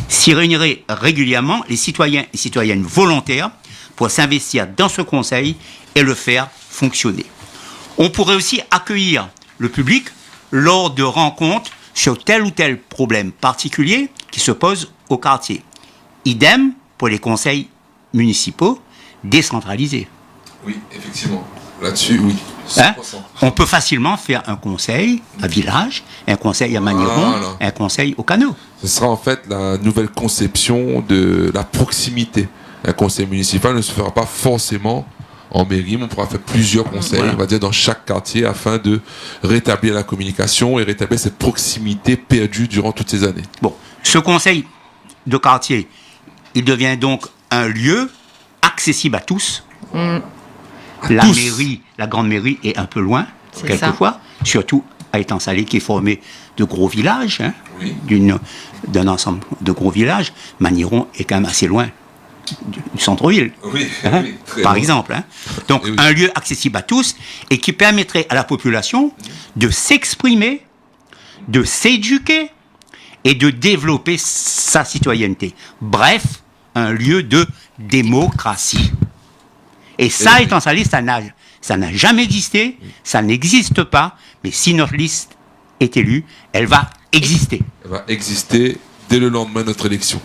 S'y réuniraient régulièrement les citoyens et citoyennes volontaires pour s'investir dans ce conseil et le faire fonctionner. On pourrait aussi accueillir le public lors de rencontres sur tel ou tel problème particulier qui se pose au quartier. Idem pour les conseils municipaux décentralisés. Oui, effectivement. Là-dessus, oui. On peut facilement faire un conseil à Village, un conseil à Magnéron, un conseil au Canot. Ce sera en fait la nouvelle conception de la proximité. Un conseil municipal ne se fera pas forcément en mairie, mais on pourra faire plusieurs conseils, on va dire, dans chaque quartier afin de rétablir la communication et rétablir cette proximité perdue durant toutes ces années. Bon, ce conseil de quartier, il devient donc un lieu accessible à tous. Mairie, la grande mairie est un peu loin, quelquefois, surtout à Étang Salé qui est formé de gros villages, d'un ensemble de gros villages. Magnéron est quand même assez loin du centre-ville, par exemple. Donc, un lieu accessible à tous et qui permettrait à la population de s'exprimer, de s'éduquer et de développer sa citoyenneté. Bref, un lieu de démocratie. Et ça, étant salé, ça n'a jamais existé, ça n'existe pas, mais si notre liste est élue, elle va exister. Elle va exister dès le lendemain de notre élection.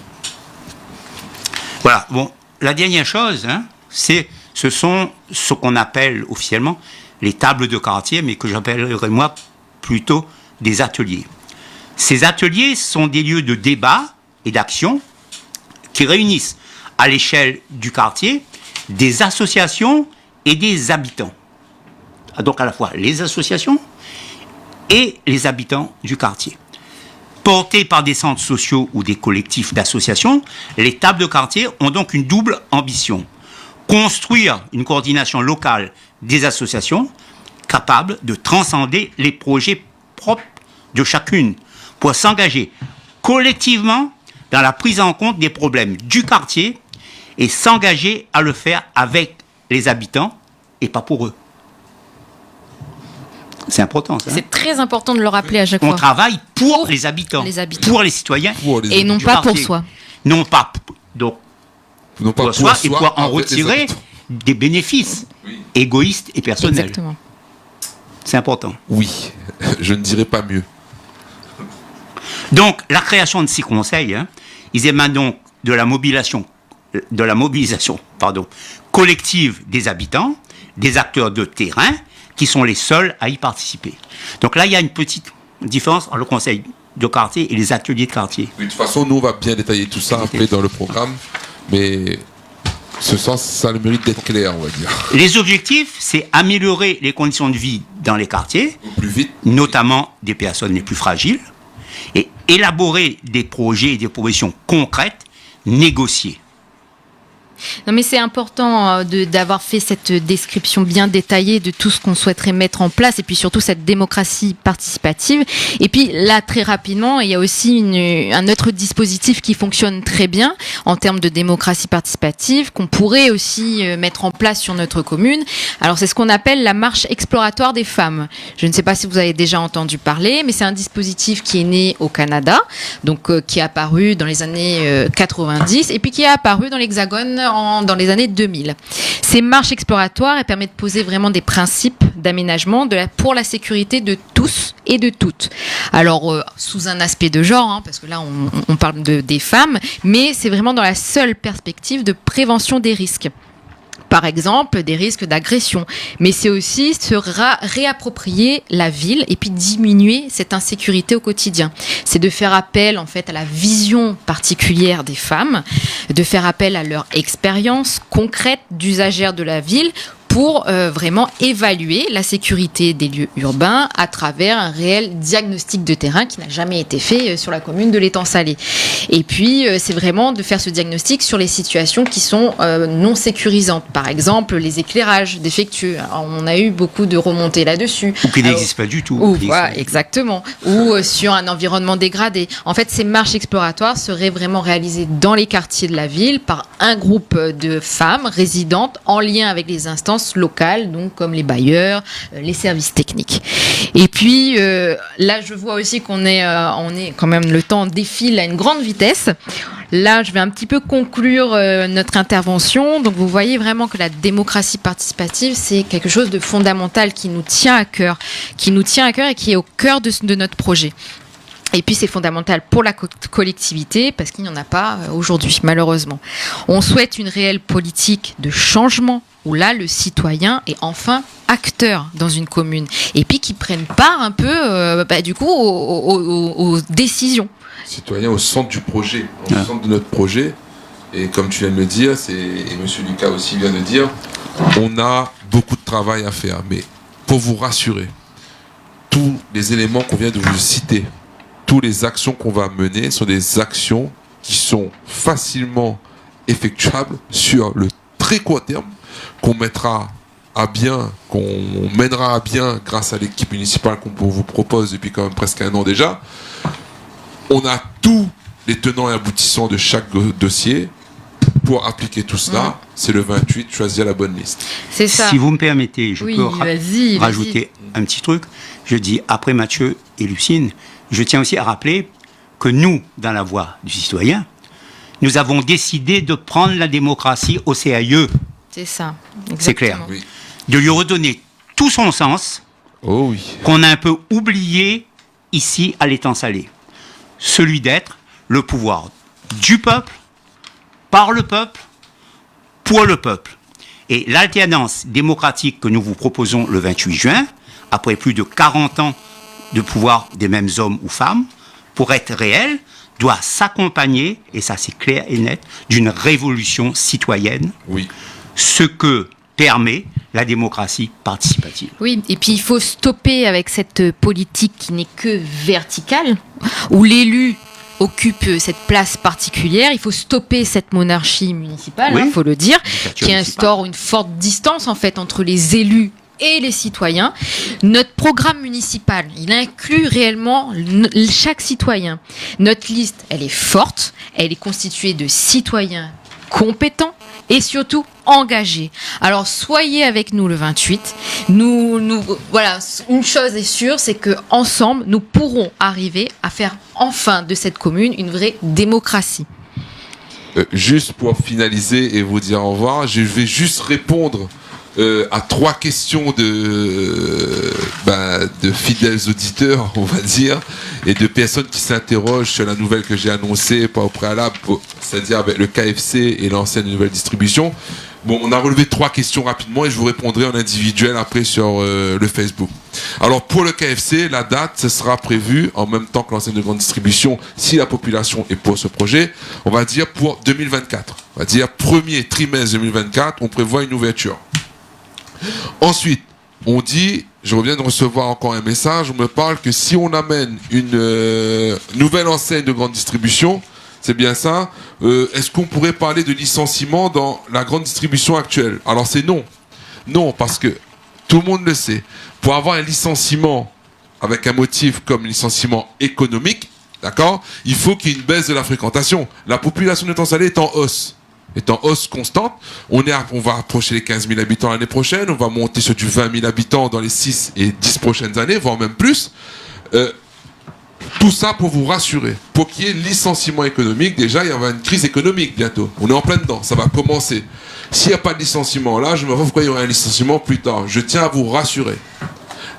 Voilà, bon, la dernière chose, ce sont ce qu'on appelle officiellement les tables de quartier, mais que j'appellerais moi plutôt des ateliers. Ces ateliers sont des lieux de débat et d'action qui réunissent à l'échelle du quartier des associations et des habitants. Donc à la fois les associations et les habitants du quartier. Portés par des centres sociaux ou des collectifs d'associations, les tables de quartier ont donc une double ambition. Construire une coordination locale des associations capable de transcender les projets propres de chacune pour s'engager collectivement dans la prise en compte des problèmes du quartier et s'engager à le faire avec les habitants et pas pour eux. C'est important, ça. C'est très important de le rappeler à chaque On fois. travaille pour les habitants, pour les citoyens, et non pas pour soi. Non pas donc Non pas pour soi et pour en avec les retirer habitants. des bénéfices égoïstes et personnels. Exactement. C'est important. Oui, je ne dirais pas mieux. Donc, la création de ces conseils, ils émanent donc de la mobilisation collective des habitants, des acteurs de terrain, qui sont les seuls à y participer. Donc là, il y a une petite différence entre le conseil de quartier et les ateliers de quartier. Oui, de toute façon, nous, on va bien détailler tout ça après dans le programme, mais ce sens, ça a le mérite d'être clair, on va dire. Les objectifs, c'est améliorer les conditions de vie dans les quartiers, Au plus vite. notamment des personnes les plus fragiles, et élaborer des projets et des propositions concrètes, négociées. Non, mais c'est important d'avoir fait cette description bien détaillée de tout ce qu'on souhaiterait mettre en place et puis surtout cette démocratie participative. Et puis là, très rapidement, il y a aussi un autre dispositif qui fonctionne très bien en termes de démocratie participative qu'on pourrait aussi mettre en place sur notre commune. Alors, c'est ce qu'on appelle la marche exploratoire des femmes. Je ne sais pas si vous avez déjà entendu parler, mais c'est un dispositif qui est né au Canada, donc qui est apparu dans les années 90 et puis qui est apparu dans l'Hexagone dans les années 2000. Ces marches exploratoires, elles permettent de poser vraiment des principes d'aménagement pour la sécurité de tous et de toutes. Alors, sous un aspect de genre, parce que là, on parle des femmes, mais c'est vraiment dans la seule perspective de prévention des risques. Par exemple, des risques d'agression. Mais c'est aussi se réapproprier la ville et puis diminuer cette insécurité au quotidien. C'est de faire appel, en fait, à la vision particulière des femmes, de faire appel à leur expérience concrète d'usagères de la ville pour vraiment évaluer la sécurité des lieux urbains à travers un réel diagnostic de terrain qui n'a jamais été fait sur la commune de l'Étang-Salé. Et puis, c'est vraiment de faire ce diagnostic sur les situations qui sont non sécurisantes. Par exemple, les éclairages défectueux. Alors, on a eu beaucoup de remontées là-dessus. Ou qui n'existent pas du tout. Voilà, exactement. Ou sur un environnement dégradé. En fait, ces marches exploratoires seraient vraiment réalisées dans les quartiers de la ville par un groupe de femmes résidentes en lien avec les instances locales, donc comme les bailleurs, les services techniques. Et puis là, je vois aussi on est quand même, le temps défile à une grande vitesse. Là, je vais un petit peu conclure notre intervention. Donc, vous voyez vraiment que la démocratie participative, c'est quelque chose de fondamental qui nous tient à cœur et qui est au cœur de notre projet. Et puis c'est fondamental pour la collectivité parce qu'il n'y en a pas aujourd'hui, malheureusement. On souhaite une réelle politique de changement où là, le citoyen est enfin acteur dans une commune et puis qui prenne part un peu, du coup, aux décisions. Citoyen au centre du projet, au centre de notre projet. Et comme tu viens de le dire, et M. Lucas aussi vient de dire, on a beaucoup de travail à faire. Mais pour vous rassurer, tous les éléments qu'on vient de vous citer, toutes les actions qu'on va mener sont des actions qui sont facilement effectuables sur le très court terme, qu'on mènera à bien grâce à l'équipe municipale qu'on vous propose depuis quand même presque un an déjà. On a tous les tenants et aboutissants de chaque dossier. Pour appliquer tout cela, c'est le 28, choisir la bonne liste. C'est ça. Si vous me permettez, je peux rajouter vas-y. un petit truc. Je dis, après Mathieu et Lucine, je tiens aussi à rappeler que nous, dans la voix du citoyen, nous avons décidé de prendre la démocratie au CAE. C'est ça. C'est clair. Oui. De lui redonner tout son sens, Oh oui. qu'on a un peu oublié ici à l'étang salé. Celui d'être le pouvoir du peuple, par le peuple, pour le peuple. Et l'alternance démocratique que nous vous proposons le 28 juin, après plus de 40 ans de pouvoir des mêmes hommes ou femmes, pour être réelle, doit s'accompagner, et ça c'est clair et net, d'une révolution citoyenne, Oui. ce que permet la démocratie participative. Oui, et puis il faut stopper avec cette politique qui n'est que verticale, où l'élu occupe cette place particulière. Il faut stopper cette monarchie municipale, Oui. il faut le dire, Dictature qui municipale. instaure une forte distance en fait entre les élus et les citoyens. Notre programme municipal, il inclut réellement chaque citoyen. Notre liste, elle est forte, elle est constituée de citoyens compétents et surtout engagés. Alors soyez avec nous le 28. Voilà, une chose est sûre, c'est que ensemble, nous pourrons arriver à faire enfin de cette commune une vraie démocratie. Juste pour finaliser et vous dire au revoir, je vais juste répondre à 3 questions de fidèles auditeurs, on va dire, et de personnes qui s'interrogent sur la nouvelle que j'ai annoncée, pas au préalable, c'est-à-dire avec le KFC et l'ancienne nouvelle distribution. Bon, on a relevé 3 questions rapidement et je vous répondrai en individuel après sur le Facebook. Alors pour le KFC, la date, ce sera prévu en même temps que l'ancienne de grande distribution, si la population est pour ce projet, on va dire pour 2024. On va dire premier trimestre 2024, on prévoit une ouverture. Ensuite, on dit, je reviens de recevoir encore un message, on me parle que si on amène une nouvelle enseigne de grande distribution, c'est bien ça, est-ce qu'on pourrait parler de licenciement dans la grande distribution actuelle? Alors c'est non. Non, parce que tout le monde le sait. Pour avoir un licenciement avec un motif comme licenciement économique, d'accord, il faut qu'il y ait une baisse de la fréquentation. La population de Étang-Salé est en hausse. Est en hausse constante. On va approcher les 15 000 habitants l'année prochaine. On va monter sur du 20 000 habitants dans les 6 et 10 prochaines années, voire même plus. Tout ça pour vous rassurer. Pour qu'il y ait licenciement économique, déjà, il y aura une crise économique bientôt. On est en plein dedans. Ça va commencer. S'il n'y a pas de licenciement là, je me vois pourquoi il y aura un licenciement plus tard. Je tiens à vous rassurer.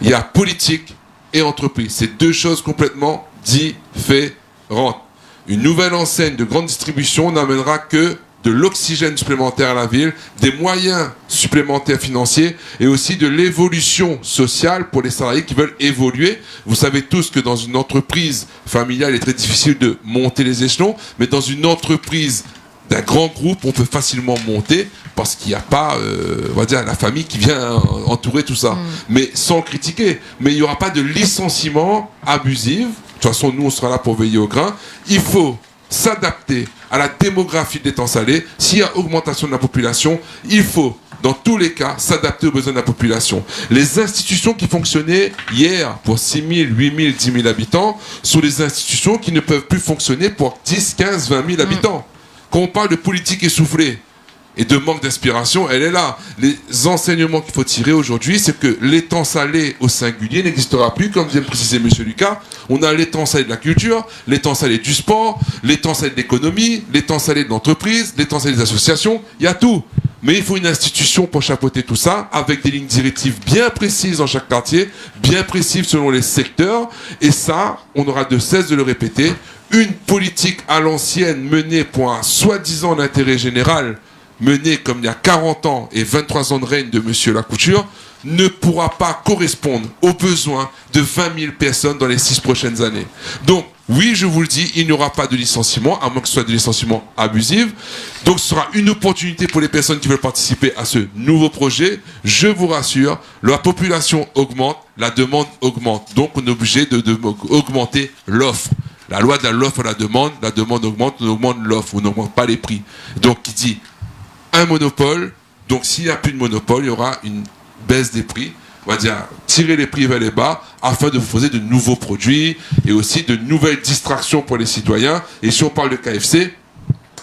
Il y a politique et entreprise. C'est 2 choses complètement différentes. Une nouvelle enseigne de grande distribution n'amènera que de l'oxygène supplémentaire à la ville, des moyens supplémentaires financiers et aussi de l'évolution sociale pour les salariés qui veulent évoluer. Vous savez tous que dans une entreprise familiale, il est très difficile de monter les échelons, mais dans une entreprise d'un grand groupe, on peut facilement monter parce qu'il n'y a pas, on va dire, la famille qui vient entourer tout ça. Mais sans critiquer. Mais il n'y aura pas de licenciement abusif. De toute façon, nous, on sera là pour veiller au grain. Il faut s'adapter à la démographie de l'Étang-Salé. S'il y a augmentation de la population, il faut, dans tous les cas, s'adapter aux besoins de la population. Les institutions qui fonctionnaient hier pour 6 000, 8 000, 10 000 habitants sont des institutions qui ne peuvent plus fonctionner pour 10, 15, 20 000 habitants. Quand on parle de politique essoufflée et de manque d'inspiration, elle est là. Les enseignements qu'il faut tirer aujourd'hui, c'est que l'Étang-Salé au singulier n'existera plus, comme vient de préciser M. Lucas. On a l'Étang-Salé de la culture, l'Étang-Salé du sport, l'Étang-Salé de l'économie, l'Étang-Salé de l'entreprise, l'Étang-Salé des associations. Il y a tout. Mais il faut une institution pour chapeauter tout ça, avec des lignes directives bien précises dans chaque quartier, bien précises selon les secteurs. Et ça, on aura de cesse de le répéter. Une politique à l'ancienne menée pour un soi-disant intérêt général, menée comme il y a 40 ans et 23 ans de règne de M. Lacouture, ne pourra pas correspondre aux besoins de 20 000 personnes dans les 6 prochaines années. Donc, oui, je vous le dis, il n'y aura pas de licenciement, à moins que ce soit des licenciements abusifs. Donc, ce sera une opportunité pour les personnes qui veulent participer à ce nouveau projet. Je vous rassure, la population augmente, la demande augmente. Donc, on est obligé d'augmenter l'offre. La loi de l'offre et la demande augmente, on augmente l'offre, on n'augmente pas les prix. Donc, qui dit un monopole, donc s'il n'y a plus de monopole, il y aura une baisse des prix, on va dire tirer les prix vers les bas afin de proposer de nouveaux produits et aussi de nouvelles distractions pour les citoyens. Et si on parle de KFC,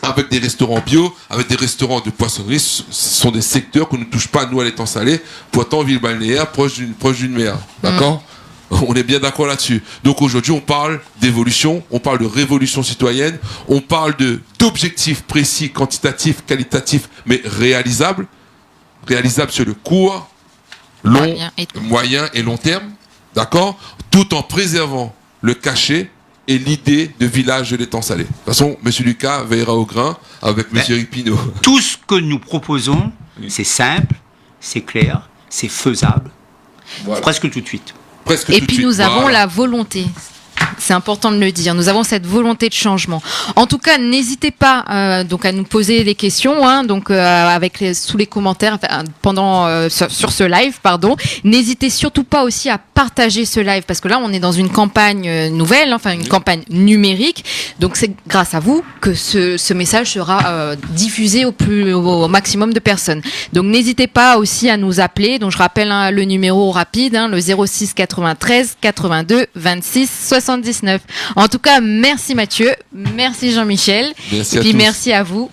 avec des restaurants bio, avec des restaurants de poissonnerie, ce sont des secteurs qu'on ne touche pas nous à l'Étang-Salé, pourtant ville balnéaire proche d'une mer. D'accord ? On est bien d'accord là-dessus. Donc aujourd'hui, on parle d'évolution, on parle de révolution citoyenne, on parle d'objectifs précis, quantitatifs, qualitatifs, mais réalisables. Réalisables sur le court, long, moyen et long terme. D'accord ? Tout en préservant le cachet et l'idée de village de l'étang salé. De toute façon, M. Lucas veillera au grain avec M. Eric Pinault. Tout ce que nous proposons, c'est simple, c'est clair, c'est faisable. Voilà. Presque tout de suite. Et puis nous avons la volonté. C'est important de le dire. Nous avons cette volonté de changement. En tout cas, n'hésitez pas donc à nous poser des questions, sous les commentaires sur ce live, pardon. N'hésitez surtout pas aussi à partager ce live parce que là, on est dans une campagne nouvelle, une campagne numérique. Donc c'est grâce à vous que ce message sera diffusé au maximum de personnes. Donc n'hésitez pas aussi à nous appeler. Donc je rappelle le numéro rapide, le 06 93 82 26 79. En tout cas, merci Mathieu, merci Jean-Michel, merci à vous.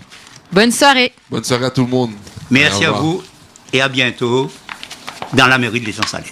Bonne soirée. Bonne soirée à tout le monde. Merci à vous et à bientôt dans la mairie de l'Étang Salé.